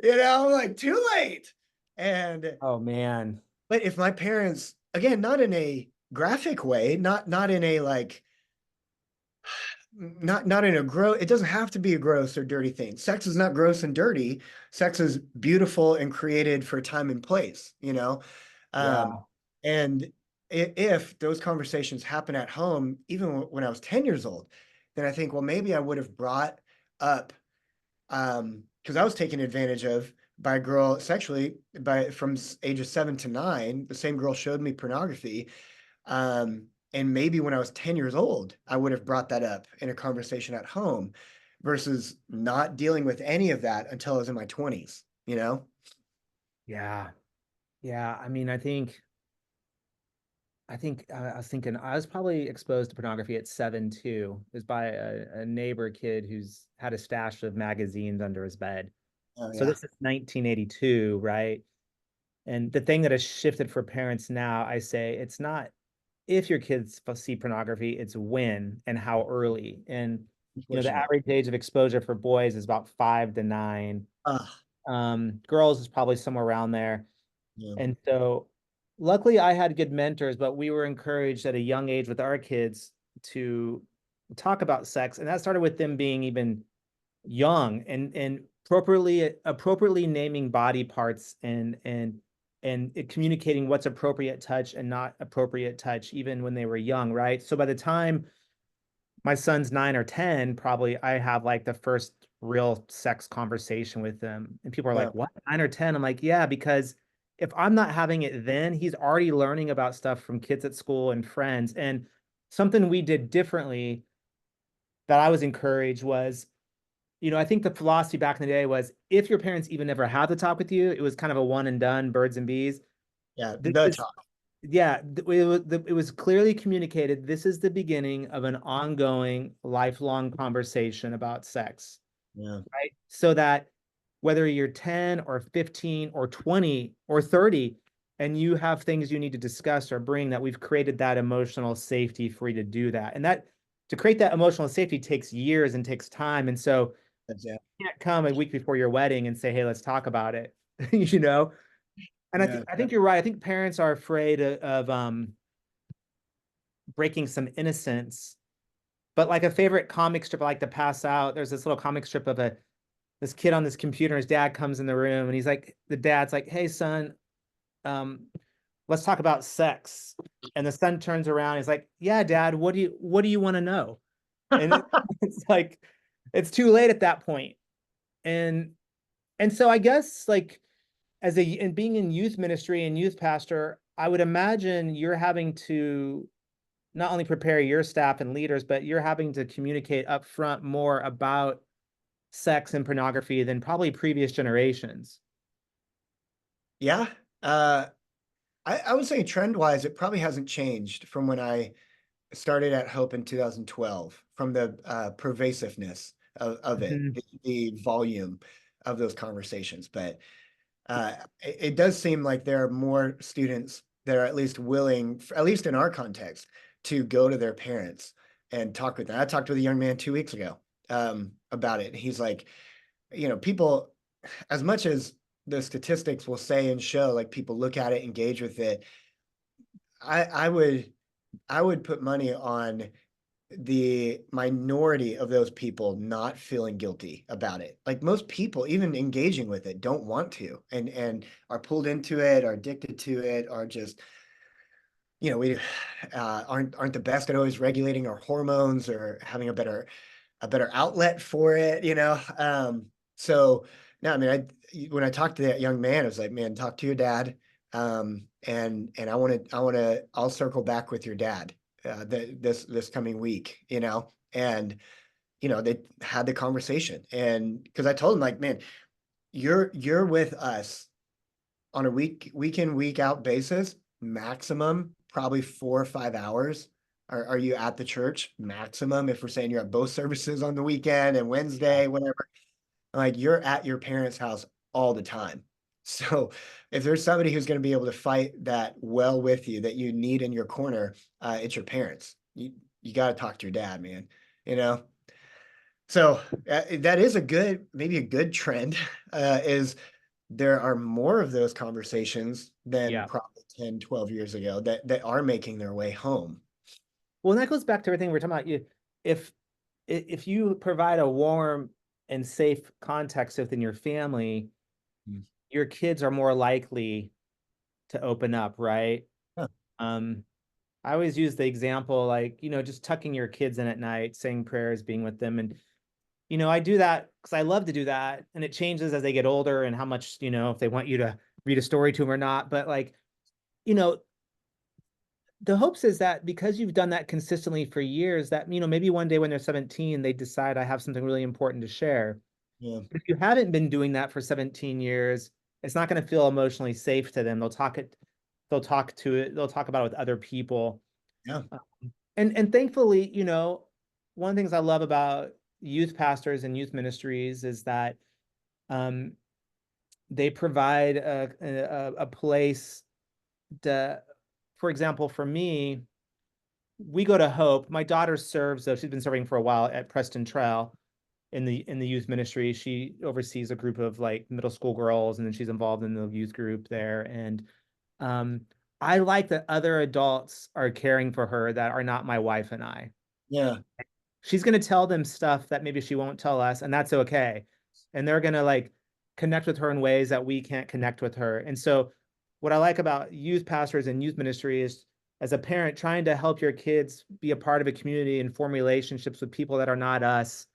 I'm like, "Too late." And Oh man. but if my parents, again, not in a graphic way, not in a like, not in a gross, it doesn't have to be a gross or dirty thing. Sex is not gross and dirty. Sex is beautiful and created for time and place, Um, Yeah. and if those conversations happen at home, even when I was 10 years old, then I think, well, maybe I would have brought up because I was taken advantage of by a girl sexually from ages 7 to 9. The same girl showed me pornography. And maybe when I was 10 years old, I would have brought that up in a conversation at home versus not dealing with any of that until I was in my 20s, Yeah. Yeah. I mean, I was thinking I was probably exposed to pornography at 7 too. It was by a neighbor kid who's had a stash of magazines under his bed. Oh So yeah, this is 1982, right? And the thing that has shifted for parents now, I say it's not if your kids see pornography, it's when and how early. And the unfortunate. average age of exposure for boys is about 5 to 9. Ugh. Girls is probably somewhere around there. Yeah. And so luckily I had good mentors, but we were encouraged at a young age with our kids to talk about sex. And that started with them being even young and appropriately naming body parts and communicating what's appropriate touch and not appropriate touch, even when they were young, right? So by the time my son's 9 or 10, probably I have like the first real sex conversation with them. And people are Yeah. like, what, 9 or 10? I'm like, yeah, because if I'm not having it then, he's already learning about stuff from kids at school and friends. And something we did differently that I was encouraged was, I think the philosophy back in the day was if your parents even never had the talk with you, it was kind of a one and done, birds and bees. Yeah. This The is talk. yeah, it was clearly communicated. This is the beginning of an ongoing, lifelong conversation about sex, Yeah. right? So that whether you're 10 or 15 or 20 or 30, and you have things you need to discuss or bring, that we've created that emotional safety for you to do that. And that to create that emotional safety takes years and takes time. And so That's it. you can't come a week before your wedding and say, hey, let's talk about it, you know? And I Yeah. think I think you're right. I think parents are afraid of breaking some innocence. But like a favorite comic strip I like to pass out, there's this little comic strip of a this kid on this computer. His dad comes in the room and he's like, the dad's like, hey son, um, let's talk about sex. And the son turns around, he's like, yeah, dad, what do you want to know? And it's like it's too late at that point. And and so I guess like and being in youth ministry and youth pastor, I would imagine you're having to not only prepare your staff and leaders, but you're having to communicate upfront more about sex and pornography than probably previous generations. Yeah. Uh, I would say trend wise, it probably hasn't changed from when I started at Hope in 2012, from the pervasiveness of it, Mhm. the volume of those conversations. But it does seem like there are more students that are at least willing, at least in our context, to go to their parents and talk with them. I talked with a young man 2 weeks ago about it. He's like, people, as much as the statistics will say and show, like people look at it, engage with it, I would put money on the minority of those people not feeling guilty about it. Like most people, even engaging with it, don't want to, and are pulled into it, are addicted to it, are just, we aren't the best at always regulating our hormones or having a better outlet for it, So no, I mean, when I talked to that young man, I was like, man, talk to your dad. And I'll circle back with your dad this coming week, and they had the conversation. And because I told him, like, man, you're with us on a week in, week out basis, maximum probably 4 or 5 hours. Are you at the church maximum, if we're saying you're at both services on the weekend and Yeah. Wednesday, whatever? Like, you're at your parents' house all the time. So if there's somebody who's going to be able to fight that well with you, that you need in your corner, it's your parents. You got to talk to your dad, man. You know. So that is maybe a good trend, is there are more of those conversations than Yeah. probably 10, 12 years ago that are making their way home. Well, and that goes back to everything we're talking about. If if you provide a warm and safe context within your family, Mm. your kids are more likely to open up, right? Yeah. Um, I always use the example like, just tucking your kids in at night, saying prayers, being with them. And, I do that because I love to do that. And it changes as they get older and how much, if they want you to read a story to them or not. But like, you know, the hopes is that because you've done that consistently for years, that, maybe one day when they're 17, they decide I have something really important to share. Yeah. If you haven't been doing that for 17 years, it's not going to feel emotionally safe to them. They'll talk about it with other people. Yeah. And thankfully, one of the things I love about youth pastors and youth ministries is that um, they provide a place to, for example, for me, we go to Hope. My daughter serves, though she's been serving for a while at Preston Trail. in the youth ministry. She oversees a group of like middle school girls, and then she's involved in the youth group there. And um, I like that other adults are caring for her that are not my wife and I. Yeah. She's going to tell them stuff that maybe she won't tell us, and that's okay. And they're going to like connect with her in ways that we can't connect with her. And so, what I like about youth pastors and youth ministry is, as a parent, trying to help your kids be a part of a community and form relationships with people that are not us,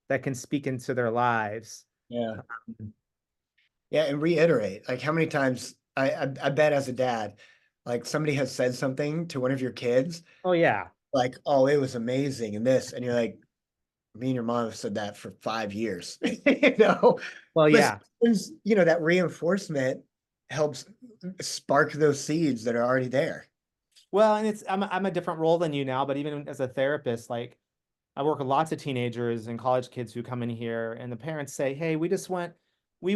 that can speak into their lives. Yeah. Yeah. And reiterate, like how many times I bet as a dad, like somebody has said something to one of your kids, Oh yeah. like, oh, it was amazing and this, and you're like, me and your mom have said that for 5 years, you know. Well, But yeah. sometimes, you know, that reinforcement helps spark those seeds that are already there. Well, and I'm a different role than you now, but even as a therapist, like I work with lots of teenagers and college kids who come in here, and the parents say, "Hey, we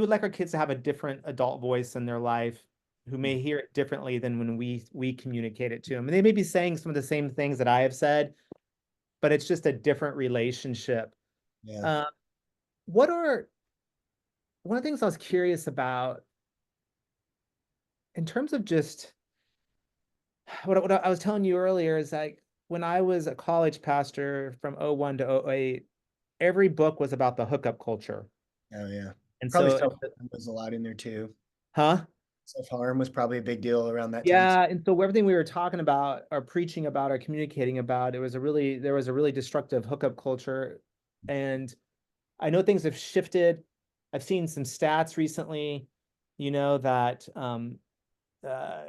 would like our kids to have a different adult voice in their life, who may hear it differently than when we communicate it to them." And they may be saying some of the same things that I have said, but it's just a different relationship. Yeah. Uh, what are one of the things I was curious about in terms of just what I was telling you earlier is like when I was a college pastor from '01 to '08, every book was about the hookup culture. Oh yeah. And Probably so, self-harm was a lot in there too. huh? Self-harm was probably a big deal around that time. Yeah, and so everything we were talking about or preaching about or communicating about, there was a really destructive hookup culture. And I know things have shifted. I've seen some stats recently, that uh,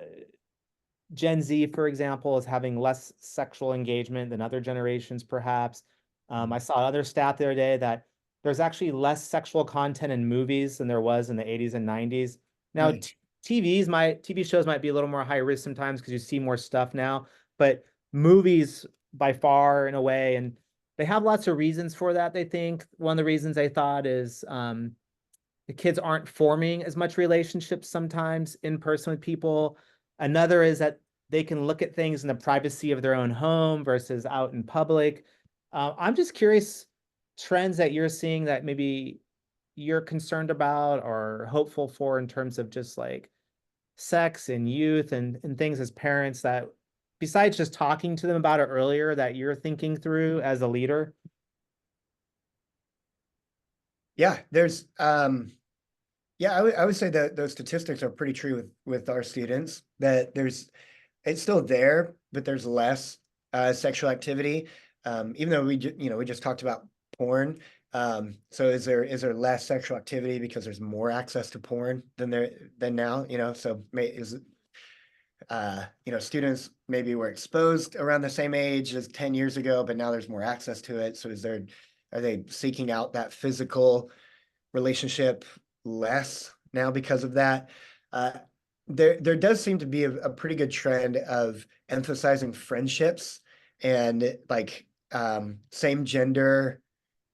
Gen Z, for example, is having less sexual engagement than other generations, perhaps. I saw another stat the other day that there's actually less sexual content in movies than there was in the 80s and 90s. Now, Really? TV shows might be a little more high risk sometimes because you see more stuff now, but movies by far in a way, and they have lots of reasons for that, they think. One of the reasons I thought is the kids aren't forming as much relationships sometimes in person with people. Another is that they can look at things in the privacy of their own home versus out in public. I'm just curious, trends that you're seeing that maybe you're concerned about or hopeful for in terms of just like sex and youth and things as parents, that besides just talking to them about it earlier, that you're thinking through as a leader. Yeah, there's yeah, I would say that those statistics are pretty true with our students, that there's it's still there, but there's less sexual activity. Even though we just talked about porn. So is there less sexual activity because there's more access to porn than now, you know? So is students maybe were exposed around the same age as 10 years ago, but now there's more access to it. So are they seeking out that physical relationship less now because of that? Uh, there does seem to be a pretty good trend of emphasizing friendships and like same gender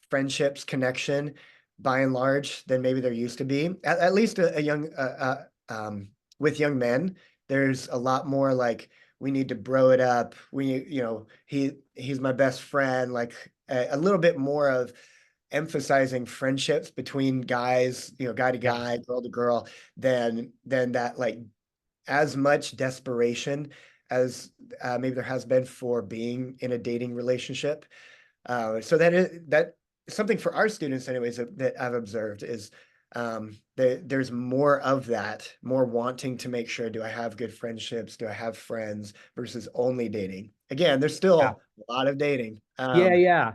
friendships connection by and large than maybe there used to be. At least a young with young men, there's a lot more like we need to bro it up. He's my best friend. Like a little bit more of emphasizing friendships between guys, guy to Yeah. guy, girl to girl, than that like as much desperation as maybe there has been for being in a dating relationship. So that something for our students, anyways, that I've observed is there's more of that, more wanting to make sure, do I have good friendships? Do I have friends versus only dating? Again, there's Yeah. still a lot of dating. Yeah, yeah.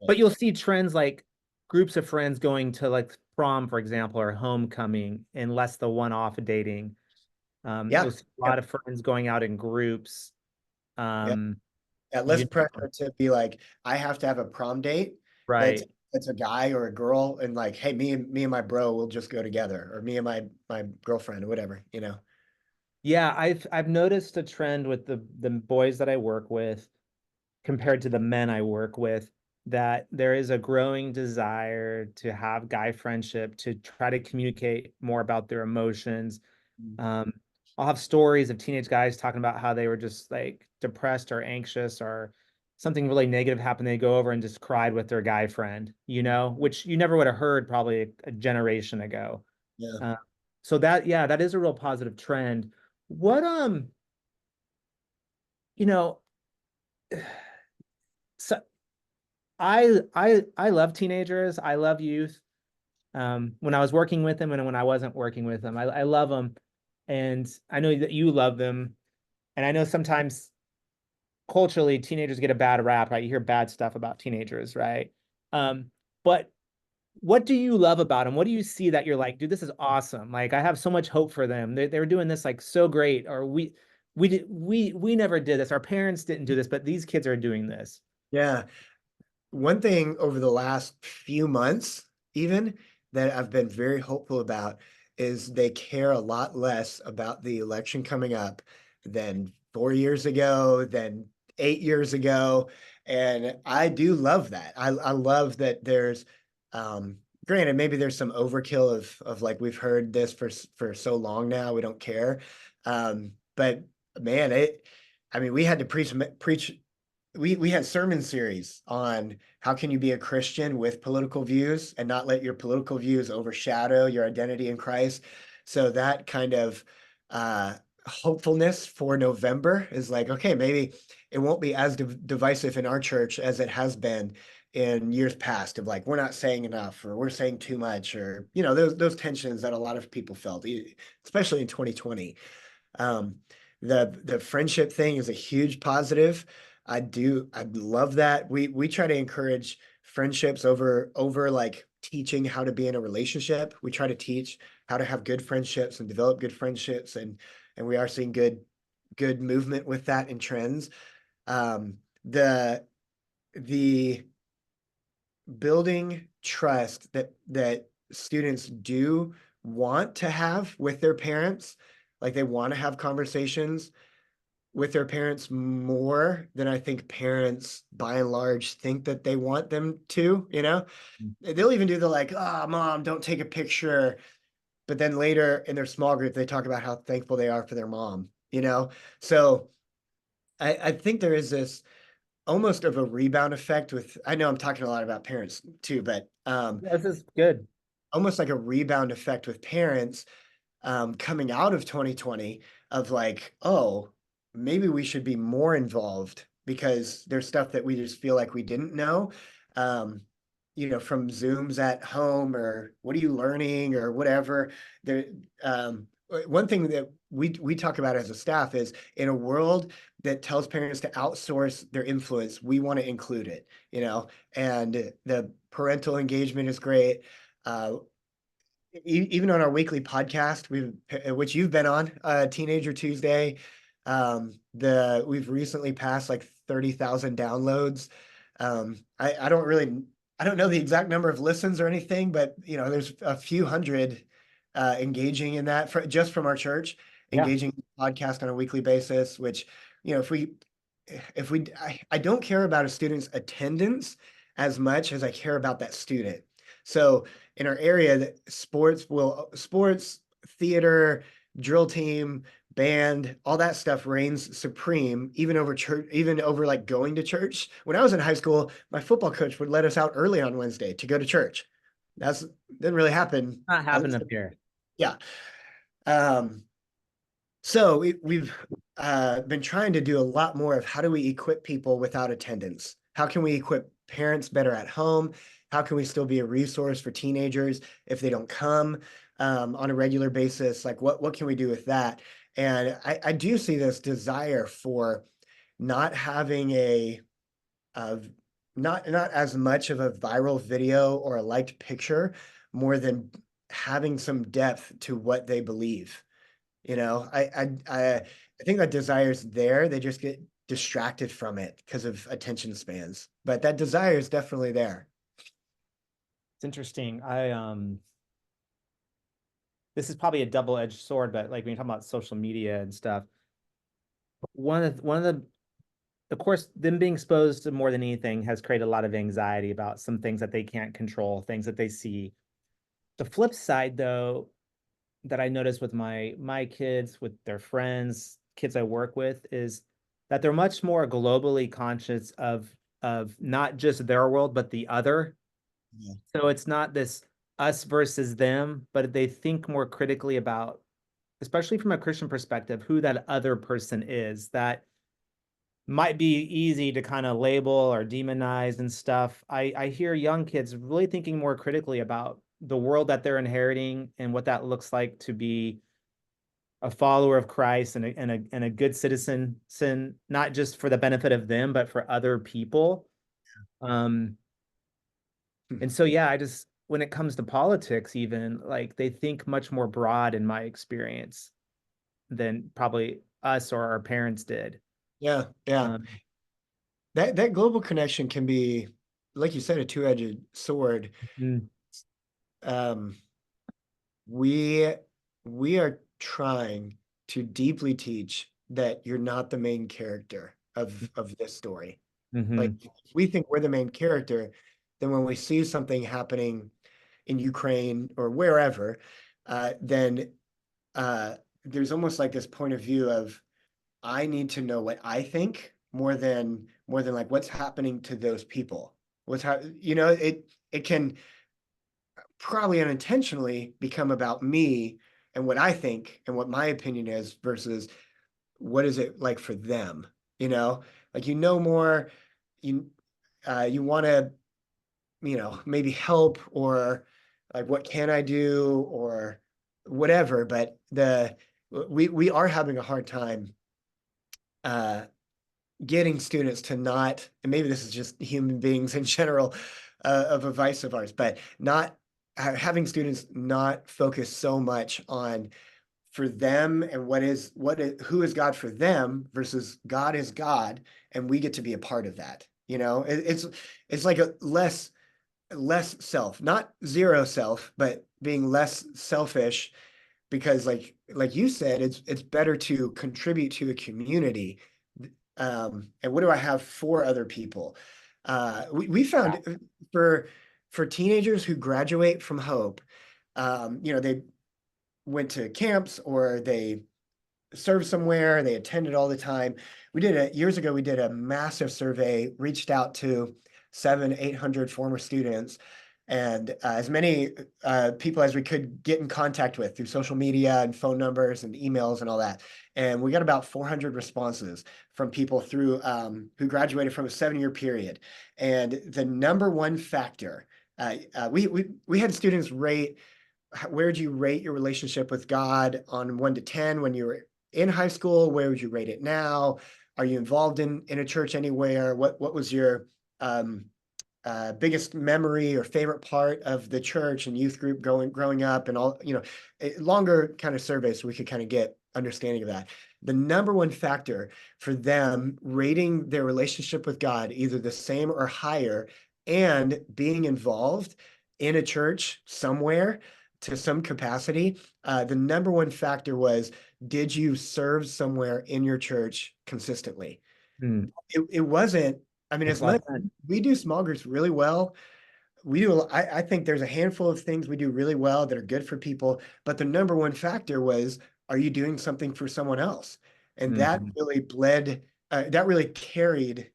But you'll see trends like groups of friends going to like prom, for example, or homecoming, and less the one-off dating. You'll Yeah, see a yeah, lot of friends going out in groups. yeah, Um, yeah. Less you pressure to be like, I have to have a prom date that's right. that's a guy or a girl, and like, hey, me and my bro will just go together, or me and my girlfriend or whatever. Yeah, I've noticed a trend with the boys that I work with compared to the men I work with, that there is a growing desire to have guy friendship, to try to communicate more about their emotions. Um, I'll have stories of teenage guys talking about how they were just like depressed or anxious or something really negative happened, they go over and just cried with their guy friend, which you never would have heard probably a generation ago. Yeah. Uh, so that, yeah, that is a real positive trend. What, you know, so I love teenagers. I love youth. When I was working with them and when I wasn't working with them, I love them. And I know that you love them. And I know sometimes culturally teenagers get a bad rap, right? You hear bad stuff about teenagers, right? But what do you love about them? What do you see that you're like, dude, this is awesome. Like I have so much hope for them. They're doing this like so great. Or we never did this. Our parents didn't do this, but these kids are doing this. Yeah. One thing over the last few months, even that I've been very hopeful about is they care a lot less about the election coming up than 4 years ago, than 8 years ago. And I do love that. I love that there's, um, granted, maybe there's some overkill of like we've heard this for so long now, we don't care. But man, I mean, we had to preach we had sermon series on how can you be a Christian with political views and not let your political views overshadow your identity in Christ. So that kind of uh, hopefulness for November is like, okay, maybe it won't be as divisive in our church as it has been in years past of like we're not saying enough or we're saying too much or those tensions that a lot of people felt, especially in 2020. um, the friendship thing is a huge positive. I love that. We try to encourage friendships over like teaching how to be in a relationship. We try to teach how to have good friendships and develop good friendships, and we are seeing good movement with that in trends. Um, the building trust that students do want to have with their parents, like they want to have conversations with their parents more than I think parents by and large think that they want them to, they'll even do the like, oh mom, don't take a picture, but then later in their small group they talk about how thankful they are for their mom. So I think there is this almost of a rebound effect with, I know I'm talking a lot about parents too, but Yeah, this is good. almost like a rebound effect with parents coming out of 2020 of like, oh, maybe we should be more involved because there's stuff that we just feel like we didn't know. Um, from Zooms at home or what are you learning or whatever. There, one thing that we talk about as a staff is in a world that tells parents to outsource their influence, we want to include it, and the parental engagement is great. Uh, Even on our weekly podcast, which you've been on, Teenager Tuesday, we've recently passed like 30,000 downloads. I don't know the exact number of listens or anything, but there's a few hundred engaging in that just from our church, Yeah. engaging in the podcast on a weekly basis, which, I don't care about a student's attendance as much as I care about that student. So in our area, that sports, theater, drill team, band, all that stuff reigns supreme, even over church, even over like going to church. When I was in high school, my football coach would let us out early on Wednesday to go to church. That's didn't really happen. Not At happening least, up here. yeah. Um, so we've been trying to do a lot more of how do we equip people without attendance? How can we equip parents better at home? How can we still be a resource for teenagers if they don't come on a regular basis? Like what can we do with that? And I do see this desire for not having a not as much of a viral video or a liked picture, more than having some depth to what they believe. I think that desire's there. They just get distracted from it because of attention spans. But that desire is definitely there. It's interesting. This is probably a double-edged sword, but like when you talk about social media and stuff, one of the of course, them being exposed to more than anything has created a lot of anxiety about some things that they can't control, things that they see. The flip side, though, that I notice with my kids, with their friends, kids I work with, is that they're much more globally conscious of not just their world, but the other. Yeah. So it's not this us versus them, but they think more critically about, especially from a Christian perspective, who that other person is that might be easy to kind of label or demonize and stuff. I hear young kids really thinking more critically about the world that they're inheriting and what that looks like to be a follower of Christ and a good citizen, not just for the benefit of them, but for other people. Um, and so yeah, I just when it comes to politics, even like they think much more broad in my experience than probably us or our parents did. Yeah, yeah. Um, That global connection can be, like you said, a two-edged sword. mm, Um, we we are trying to deeply teach that you're not the main character of this story. Like mhm, we think we're the main character, then when we see something happening in Ukraine or wherever, then uh, there's almost like this point of view of I need to know what I think more than like what's happening to those people. It can probably unintentionally become about me and what I think and what my opinion is versus what is it like for them, you know? Like more, you you want to, maybe help or like what can I do or whatever, but the we are having a hard time uh getting students to not, and maybe this is just human beings in general, of a vice of ours, but not having students not focus so much on for them and who is God for them versus God is God, and we get to be a part of that. It's like a less self, not zero self, but being less selfish because like you said, it's better to contribute to a community. And what do I have for other people? We yeah. found for teenagers who graduate from Hope, they went to camps or they served somewhere, they attended all the time. Years ago, we did a massive survey, reached out to 800 former students and as many people as we could get in contact with through social media and phone numbers and emails and all that. And we got about 400 responses from people who graduated from a 7-year period. And the number one factor, we had students rate where would you rate your relationship with God on 1 to 10 when you were in high school? Where would you rate it now? Are you involved in a church anywhere? What was your um, biggest memory or favorite part of the church and youth group growing up and all, longer kind of surveys so we could kind of get understanding of that. The number one factor for them rating their relationship with God either the same or higher and being involved in a church somewhere to some capacity, the number one factor was, did you serve somewhere in your church consistently? Mm, It wasn't, I mean, makes as a lot much of sense. we do small groups really well. I think there's a handful of things we do really well that are good for people, but the number one factor was, are you doing something for someone else? And Mhm, that really carried,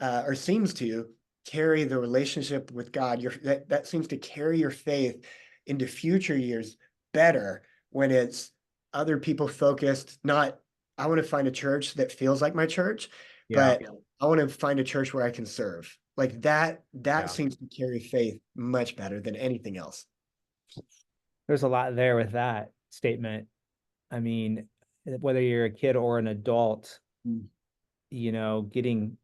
or seems to carry the relationship with God. That seems to carry your faith into future years better when it's other people focused, not, I want to find a church that feels like my church, yeah, but I want to find a church where I can serve. Like that yeah. seems to carry faith much better than anything else. There's a lot there with that statement. I mean, whether you're a kid or an adult, Mm. getting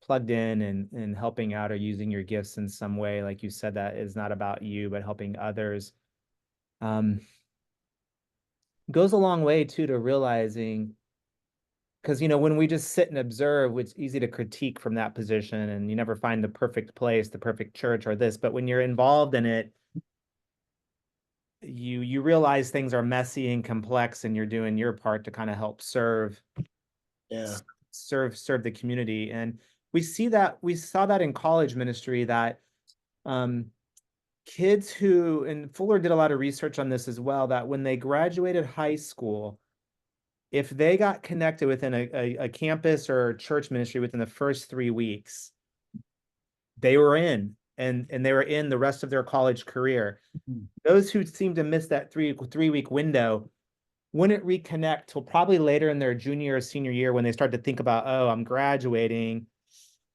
plugged in and helping out or using your gifts in some way, like you said, that is not about you, but helping others, um, goes a long way too to realizing, because when we just sit and observe, it's easy to critique from that position, and you never find the perfect place, the perfect church, or this. But when you're involved in it, you realize things are messy and complex, and you're doing your part to kind of help Yeah. serve the community. And we saw that in college ministry that um, kids who, and Fuller did a lot of research on this as well, that when they graduated high school, if they got connected within a campus or church ministry within the first 3 weeks, they were in, and they were in the rest of their college career. Those who seem to miss that three week window wouldn't reconnect till probably later in their junior or senior year when they start to think about, oh, I'm graduating.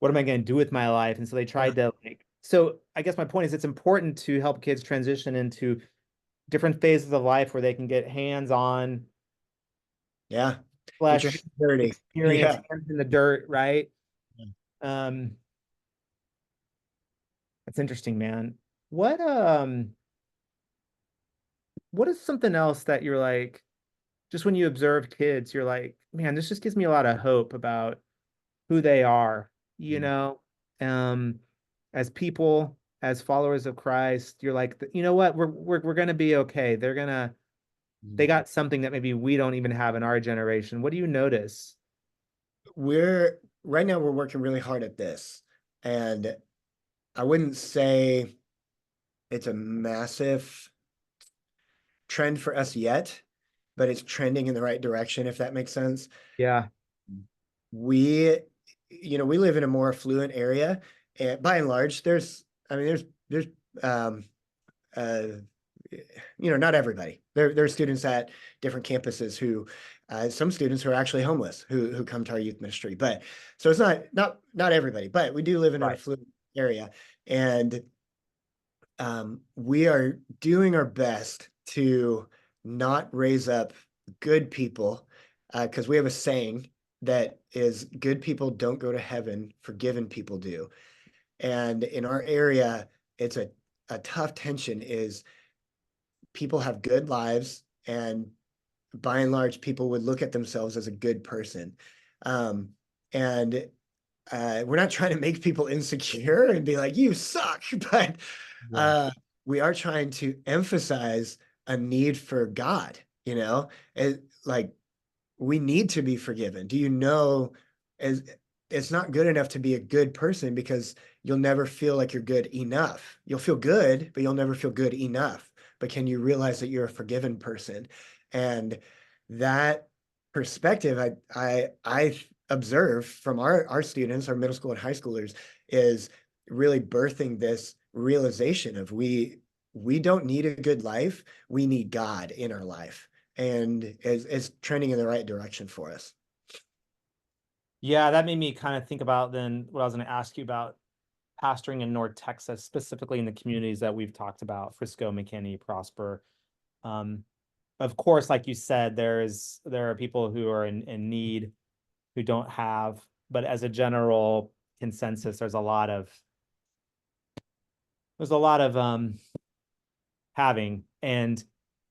What am I going to do with my life? And so they Yeah. tried to like, so I guess my point is it's important to help kids transition into different phases of life where they can get hands-on Yeah. Get your flesh hands dirty. experience, Yeah. hands in the dirt, right? Um, that's interesting, man. What um what is something else that you're like, just when you observe kids, you're like, man, this just gives me a lot of hope about who they are, you know? Um, as people, as followers of Christ, you're like, you know what? We're gonna be okay. They got something that maybe we don't even have in our generation. What do you notice? We're right now we're working really hard at this. And I wouldn't say it's a massive trend for us yet, but it's trending in the right direction, if that makes sense. Yeah, We, we live in a more affluent area, and by and large, there's um uh not everybody. There are students at different campuses who some students who are actually homeless who come to our youth ministry. But so it's not everybody, but we do live in an right. affluent area, and we are doing our best to not raise up good people, because we have a saying that is good people don't go to heaven, forgiven people do. And in our area, it's a tough tension is people have good lives, and by and large, people would look at themselves as a good person. And we're not trying to make people insecure and be like, you suck, but Yeah. uh, we are trying to emphasize a need for God, like we need to be forgiven. Do you know, as it's not good enough to be a good person because you'll never feel like you're good enough. You'll feel good, but you'll never feel good enough. But can you realize that you're a forgiven person? And that perspective, I observe from our students, our middle school and high schoolers, is really birthing this realization of we don't need a good life. We need God in our life, and is trending in the right direction for us. Yeah, that made me kind of think about then what I was going to ask you about pastoring in North Texas, specifically in the communities that we've talked about, Frisco, McKinney, Prosper. Um, of course, like you said, there are people who are in need who don't have, but as a general consensus, there's a lot of having and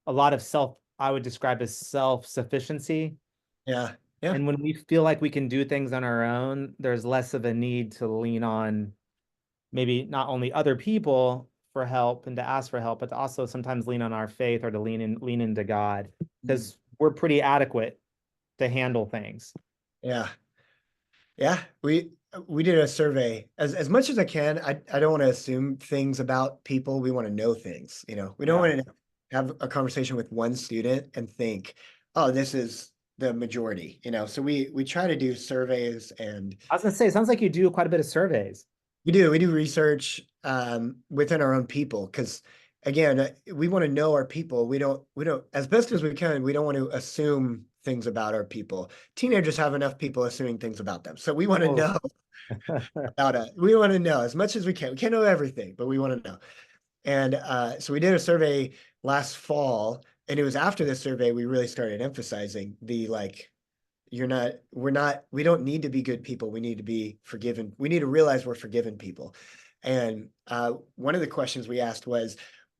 a lot of I would describe as self-sufficiency. Yeah, yeah, And when we feel like we can do things on our own, there's less of a need to lean on maybe not only other people for help and to ask for help, but to also sometimes lean on our faith or to lean into God because we're pretty adequate to handle things. yeah, yeah. We did a survey. As much as I can, I don't want to assume things about people. We want to know things. We don't Yeah. want to have a conversation with one student and think, oh, this is the majority. So we try to do surveys, and I was gonna say, it sounds like you do quite a bit of surveys. we do research within our own people, because again, we want to know our people. We don't as best as we can. We don't want to assume things about our people. Teenagers have enough people assuming things about them, so we want to Oh, know we want to know as much as we can. We can't know everything, but we want to know. And so we did a survey last fall, and it was after this survey we really started emphasizing the like we don't need to be good people. We need to be forgiven. We need to realize we're forgiven people. And one of the questions we asked was,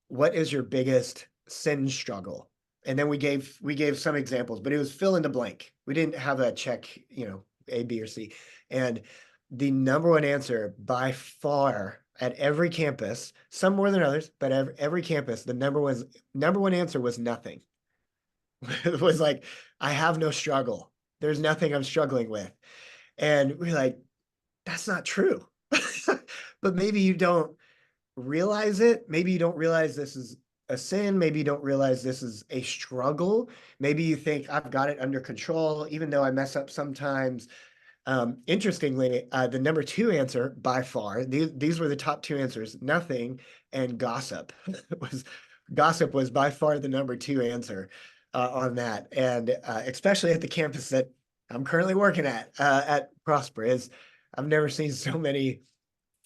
what is your biggest sin struggle? And then we gave some examples, but it was fill in the blank. We didn't have a check, A, B, or C. And the number one answer by far at every campus, some more than others, but every campus, the number one answer was nothing. It was like, I have no struggle. There's nothing I'm struggling with. And we're like, that's not true. But maybe you don't realize it. Maybe you don't realize this is a sin. Maybe you don't realize this is a struggle. Maybe you think I've got it under control, even though I mess up sometimes. Interestingly, the number two answer by far, these were the top two answers, nothing and gossip was gossip was by far the number two answer on that. And especially at the campus that I'm currently working at Prosper, is I've never seen so many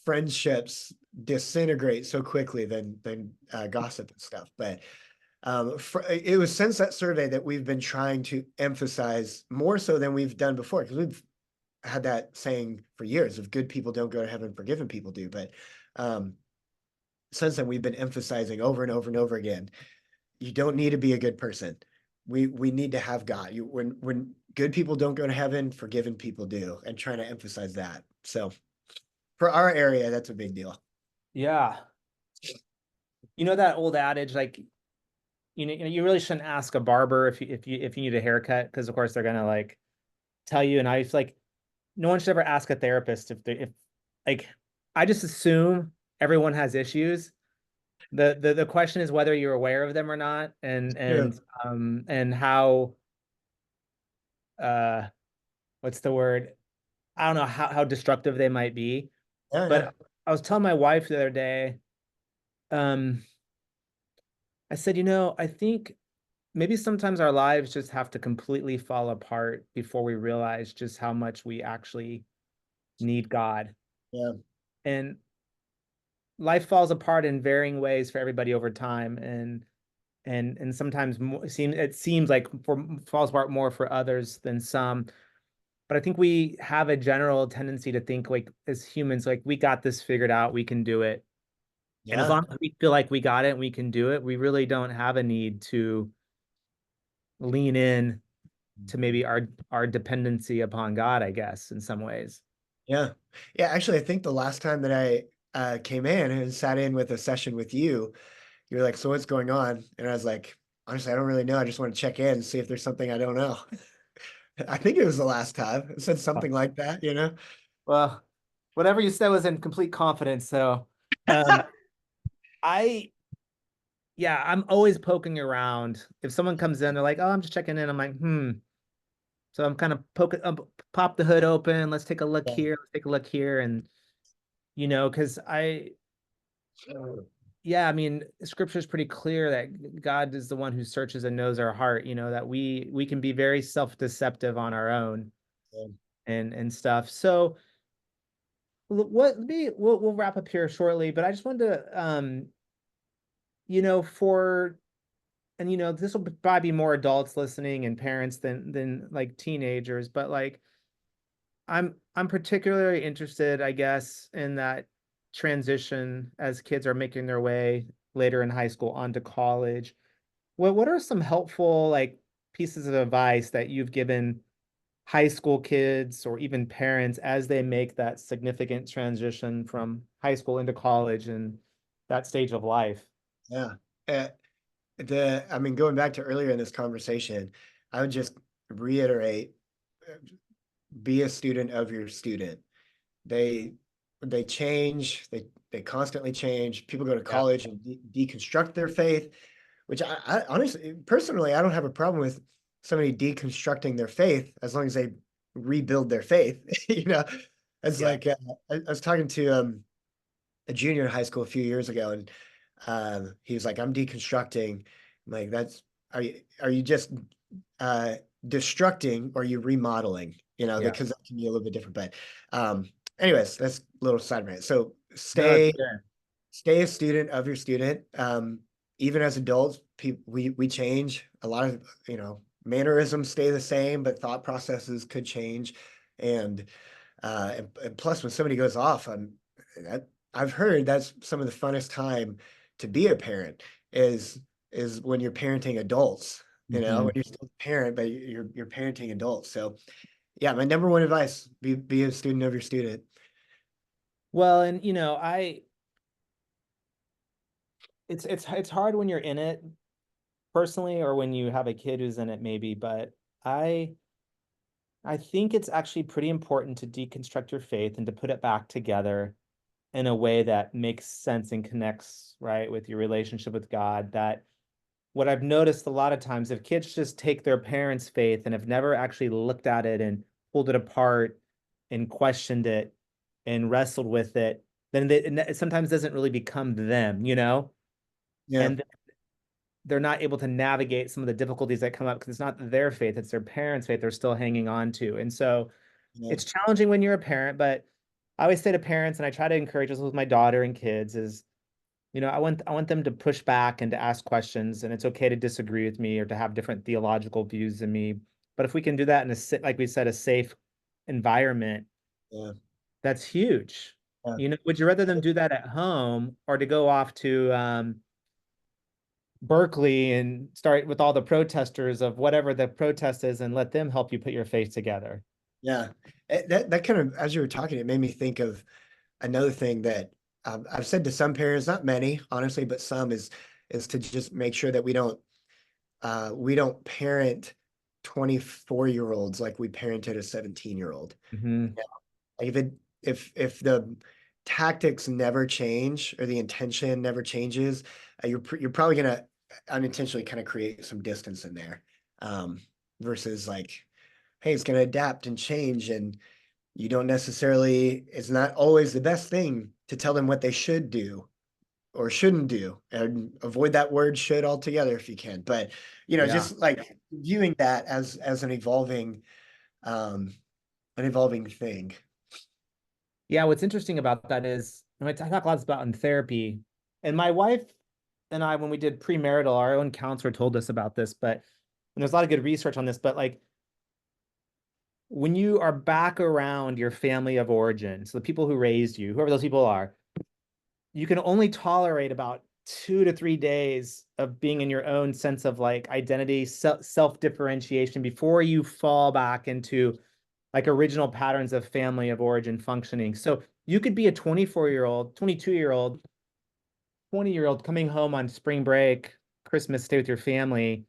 friendships disintegrate so quickly than gossip and stuff. But it was since that survey that we've been trying to emphasize more so than we've done before, because we've had that saying for years of good people don't go to heaven, forgiven people do. But um, since then, we've been emphasizing over and over and over again, you don't need to be a good person. We need to have God. When good people don't go to heaven, forgiven people do, and trying to emphasize that. So for our area, that's a big deal. Yeah. You know that old adage, like, you really shouldn't ask a barber if you need a haircut, because of course they're gonna like tell you. And I feel like no one should ever ask a therapist if like, I just assume everyone has issues. The question is whether you're aware of them or not, Yeah, and how uh what's the word? I don't know how destructive they might be. yeah, But I was telling my wife the other day, um, I said, I think maybe sometimes our lives just have to completely fall apart before we realize just how much we actually need God. yeah, And life falls apart in varying ways for everybody over time. And sometimes it seems like falls apart more for others than some. But I think we have a general tendency to think, like, as humans, like, we got this figured out, we can do it. And as yeah. long as we feel like we got it and we can do it, we really don't have a need to lean in to maybe our dependency upon God, I guess, in some ways. Yeah. Yeah, actually, I think the last time that I came in and sat in with a session with you, you were like, "So what's going on?" And I was like, "Honestly, I don't really know. I just want to check in and see if there's something I don't know." I think it was the last time. It said something like that, you know? Well, whatever you said was in complete confidence. So, um, I, yeah, I'm always poking around. If someone comes in, they're like, "Oh, I'm just checking in." I'm like, "Hmm." So I'm kind of poking, pop the hood open. Let's take a look Yeah. here. Let's take a look here. And, because yeah, I mean, scripture is pretty clear that God is the one who searches and knows our heart, that we can be very self-deceptive on our own Yeah. and stuff. So we'll wrap up here shortly, but I just wanted to for and this will probably be more adults listening and parents than like teenagers, but like I'm particularly interested, I guess, in that transition as kids are making their way later in high school onto college. What are some helpful, like, pieces of advice that you've given high school kids or even parents as they make that significant transition from high school into college and that stage of life? Yeah. Uh, I mean, going back to earlier in this conversation, I would just reiterate, uh, be a student of your student. They they change, they constantly change. People go to Yeah. college and deconstruct their faith, which I honestly, personally, I don't have a problem with somebody deconstructing their faith as long as they rebuild their faith. You know, it's Yeah. like I was talking to a junior in high school a few years ago, and he was like, "I'm deconstructing." I'm like, that's are you just uh, destructing or are you remodeling? You know, Yeah. because that can be a little bit different. But anyways, that's a little side rant. So No, it's stay fair. stay a student of your student. Even as adults, we change. A lot of mannerisms stay the same, but thought processes could change. And and plus, when somebody goes off on that, I've heard that's some of the funnest time to be a parent is is when you're parenting adults. You know, Mhm. when you're still a parent, but you're parenting adults. So yeah, my number one advice: be a student of your student. Well, and I it's hard when you're in it personally, or when you have a kid who's in it maybe, but I I think it's actually pretty important to deconstruct your faith and to put it back together. in a way that makes sense and connects, right, with your relationship with God. That what I've noticed a lot of times, if kids just take their parents' faith and have never actually looked at it and pulled it apart and questioned it and wrestled with it, then it sometimes doesn't really become them, you know? Yeah. And they're not able to navigate some of the difficulties that come up because it's not their faith, it's their parents' faith they're still hanging on to. And so Yeah. it's challenging when you're a parent, but I always say to parents, and I try to encourage this with my daughter and kids, is I want them to push back and to ask questions, and it's okay to disagree with me or to have different theological views than me. But if we can do that in like we said, a safe environment, Yeah. that's huge. Yeah. Would you rather them do that at home or to go off to Berkeley and start with all the protesters of whatever the protest is and let them help you put your faith together? Yeah. That kind of, as you were talking, it made me think of another thing that I've said to some parents, not many, honestly, but some is to just make sure that we don't parent 24-year-olds like we parented a 17-year-old. Hmm. Like if the tactics never change or the intention never changes, you're probably gonna unintentionally kind of create some distance in there. Um, versus like, hey, it's gonna adapt and change, and you don't necessarily, it's not always the best thing to tell them what they should do or shouldn't do, and avoid that word should altogether if you can. But Yeah. just like viewing that as um an evolving thing. Yeah, what's interesting about that is when I talk lots about in therapy, and my wife and I, when we did premarital, our own counselor told us about this, but and there's a lot of good research on this, but like when you are back around your family of origin, so the people who raised you, whoever those people are, you can only tolerate about 2 to 3 days of being in your own sense of like identity, self-differentiation before you fall back into like original patterns of family of origin functioning. So you could be a 24-year-old, 22-year-old, 20-year-old coming home on spring break, Christmas, stay with your family,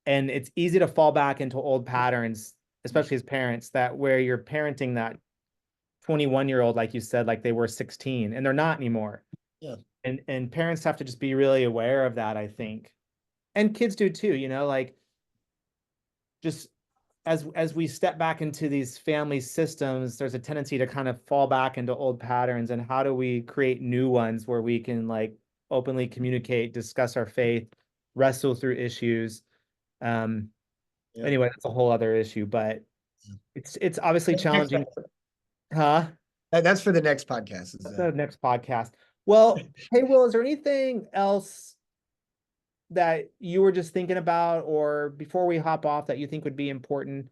and it's easy to fall back into old patterns, especially as parents, that where you're parenting that 21-year-old, like you said, like they were 16, and they're not anymore. Yeah. And parents have to just be really aware of that, I think. And kids do too, like just as we step back into these family systems, there's a tendency to kind of fall back into old patterns. And how do we create new ones where we can like openly communicate, discuss our faith, wrestle through issues? Um, Yeah. anyway, that's a whole other issue, but it's obviously Next, challenging. Huh? that's for the next podcast. Is That's the next podcast. Well, hey, Will, is there anything else that you were just thinking about, or before we hop off, that you think would be important,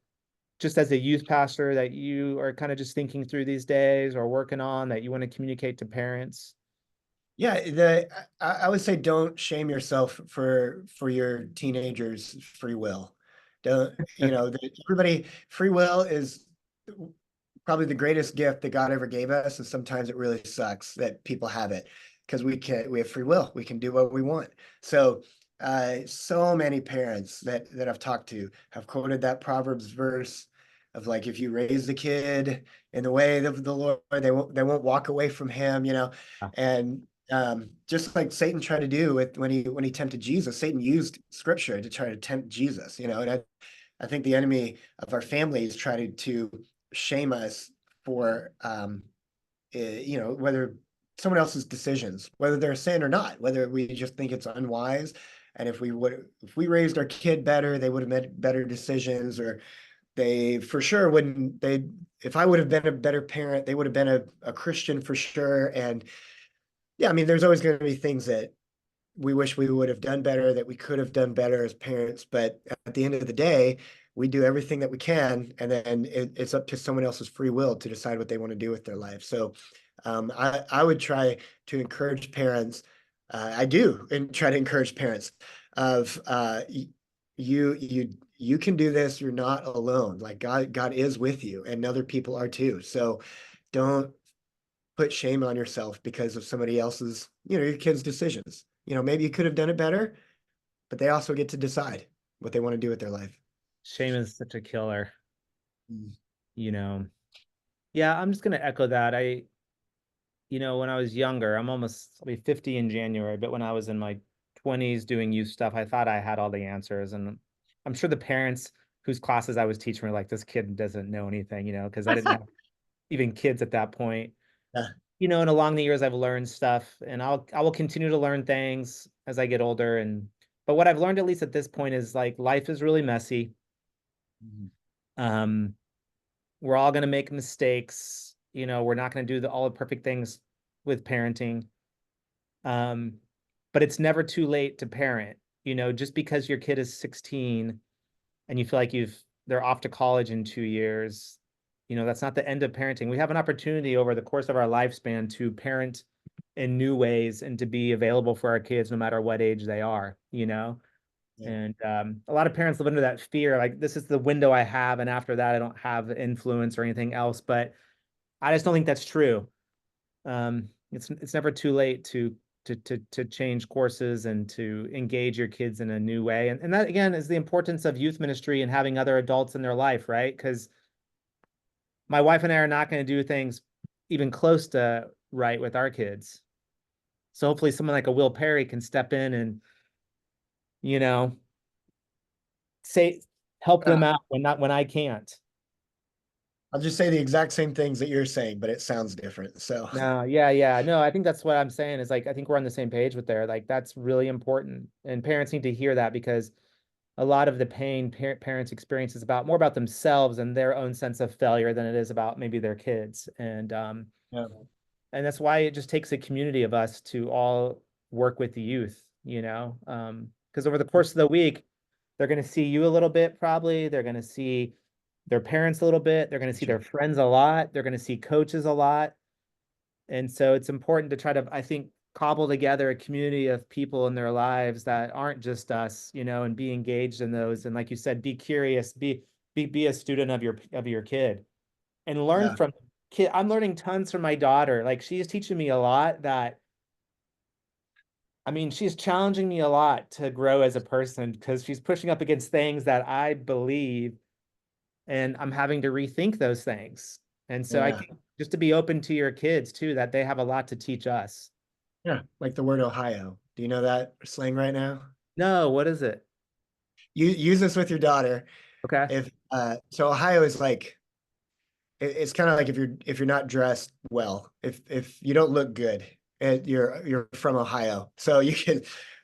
just as a youth pastor, that you are kind of just thinking through these days or working on that you want to communicate to parents? Yeah, I would say don't shame yourself for your teenagers' free will. Don't, everybody, free will is probably the greatest gift that God ever gave us, and sometimes it really sucks that people have it because we have free will. We can do what we want. So so many parents that I've talked to have quoted that Proverbs verse of like, if you raise the kid in the way of the Lord, they won't walk away from him, and just like Satan tried to do with when he tempted Jesus. Satan used scripture to try to tempt Jesus, and I think the enemy of our families try to shame us for whether someone else's decisions, whether they're a sin or not, whether we just think it's unwise. And if we raised our kid better, they would have made better decisions, or they for sure wouldn't. If I would have been a better parent, they would have been a Christian for sure. And yeah, I mean, there's always going to be things that we wish we would have done better, that we could have done better as parents. But at the end of the day, we do everything that we can, and then it's up to someone else's free will to decide what they want to do with their life. So I would try to encourage parents. I do and try to encourage parents of you can do this. You're not alone. Like God is with you, and other people are too. So don't put shame on yourself because of somebody else's, your kid's decisions. Maybe you could have done it better, but they also get to decide what they want to do with their life. Shame is such a killer, Mm. you know. Yeah, I'm just gonna echo that. when I was younger, I'll be 50 in January, but when I was in my 20s doing youth stuff, I thought I had all the answers. And I'm sure the parents whose classes I was teaching were like, this kid doesn't know anything, because I didn't have even kids at that point. Yeah. And along the years I've learned stuff, and I will continue to learn things as I get older. But what I've learned, at least at this point, is like life is really messy. Mhm. Um, we're all going to make mistakes. We're not going to do all the perfect things with parenting. Um, but it's never too late to parent. Just because your kid is 16 and you feel like they're off to college in 2 years, that's not the end of parenting. We have an opportunity over the course of our lifespan to parent in new ways and to be available for our kids no matter what age they are. Yeah. And a lot of parents live under that fear, like this is the window I have, and after that, I don't have influence or anything else. But I just don't think that's true. It's never too late to change courses and to engage your kids in a new way. And that again is the importance of youth ministry and having other adults in their life, right? Because my wife and I are not going to do things even close to right with our kids. So hopefully someone like a Will Perry can step in and, you know, say help them Uh, out when I can't. I'll just say the exact same things that you're saying, but it sounds different. So No, yeah, yeah. No, I think that's what I'm saying is like I think we're on the same page with there. Like that's really important. And parents need to hear that because a lot of the pain parents experience is about more about themselves and their own sense of failure than it is about maybe their kids. yeah, And that's why it just takes a community of us to all work with the youth, because over the course of the week, they're going to see you a little bit, probably. They're going to see their parents a little bit. They're going to see sure. their friends a lot. They're going to see coaches a lot. And so it's important to try to, I think, cobble together a community of people in their lives that aren't just us, and be engaged in those. And like you said, be curious, be a student of your kid and learn Yeah, from kid. I'm learning tons from my daughter. Like she is teaching me a lot that, I mean, she's challenging me a lot to grow as a person because she's pushing up against things that I believe and I'm having to rethink those things. And so I yeah, think just to be open to your kids too, that they have a lot to teach us. yeah. Like the word Ohio. Do you know that slang right now? No, what is it? You use this with your daughter. Okay. If so Ohio is like it's kind of like if you're not dressed well, if you don't look good, and you're from Ohio. So you can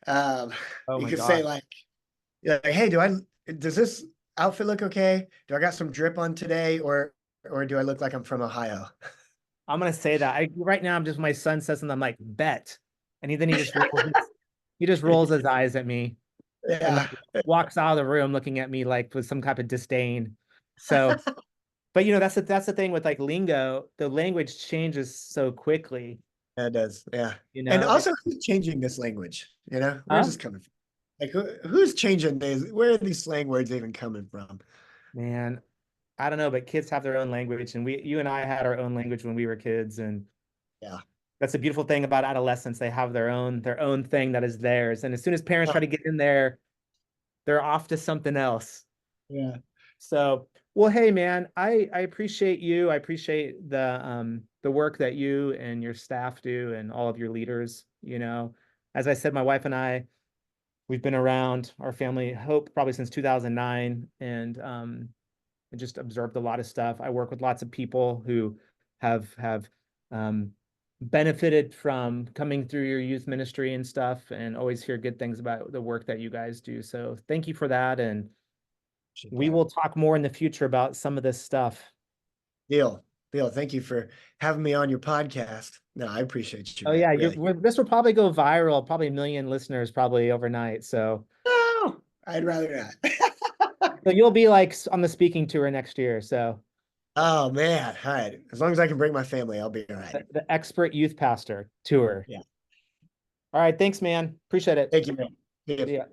um Oh you my could say gosh. like, hey, does this outfit look okay? Do I got some drip on today, or do I look like I'm from Ohio? I'm gonna say that. Right now I'm just my son says something, I'm like, bet. And he just rolls his eyes at me and Yeah. like walks out of the room looking at me like with some type of disdain. So but that's the thing with like lingo, the language changes so quickly, That does. Yeah. you And know. also who's changing this language? Where's Huh? this coming from? Like who's changing these? Where are these slang words even coming from? Man, I don't know, but kids have their own language, and you and I had our own language when we were kids, and Yeah. that's a beautiful thing about adolescence. They have their own thing that is theirs, and as soon as parents try to get in there, they're off to something else. Yeah. So, well, hey, man, I appreciate you. I appreciate the work that you and your staff do, and all of your leaders. As I said, my wife and I, we've been around our family Hope probably since 2009, and I just observed a lot of stuff. I work with lots of people who have um, benefited from coming through your youth ministry and stuff, and always hear good things about the work that you guys do. So thank you for that, and Appreciate we that. will talk more in the future about some of this stuff. Deal. Deal. Thank you for having me on your podcast. No, I appreciate you, Oh man. yeah, Really. this will probably go viral, probably a million listeners probably overnight. No, I'd rather not. So you'll be like on the speaking tour next year. So Oh man. All right. As long as I can bring my family, I'll be all right. the expert youth pastor tour. Yeah. All right, thanks, man. Appreciate it. Thank you, man. See ya. See ya.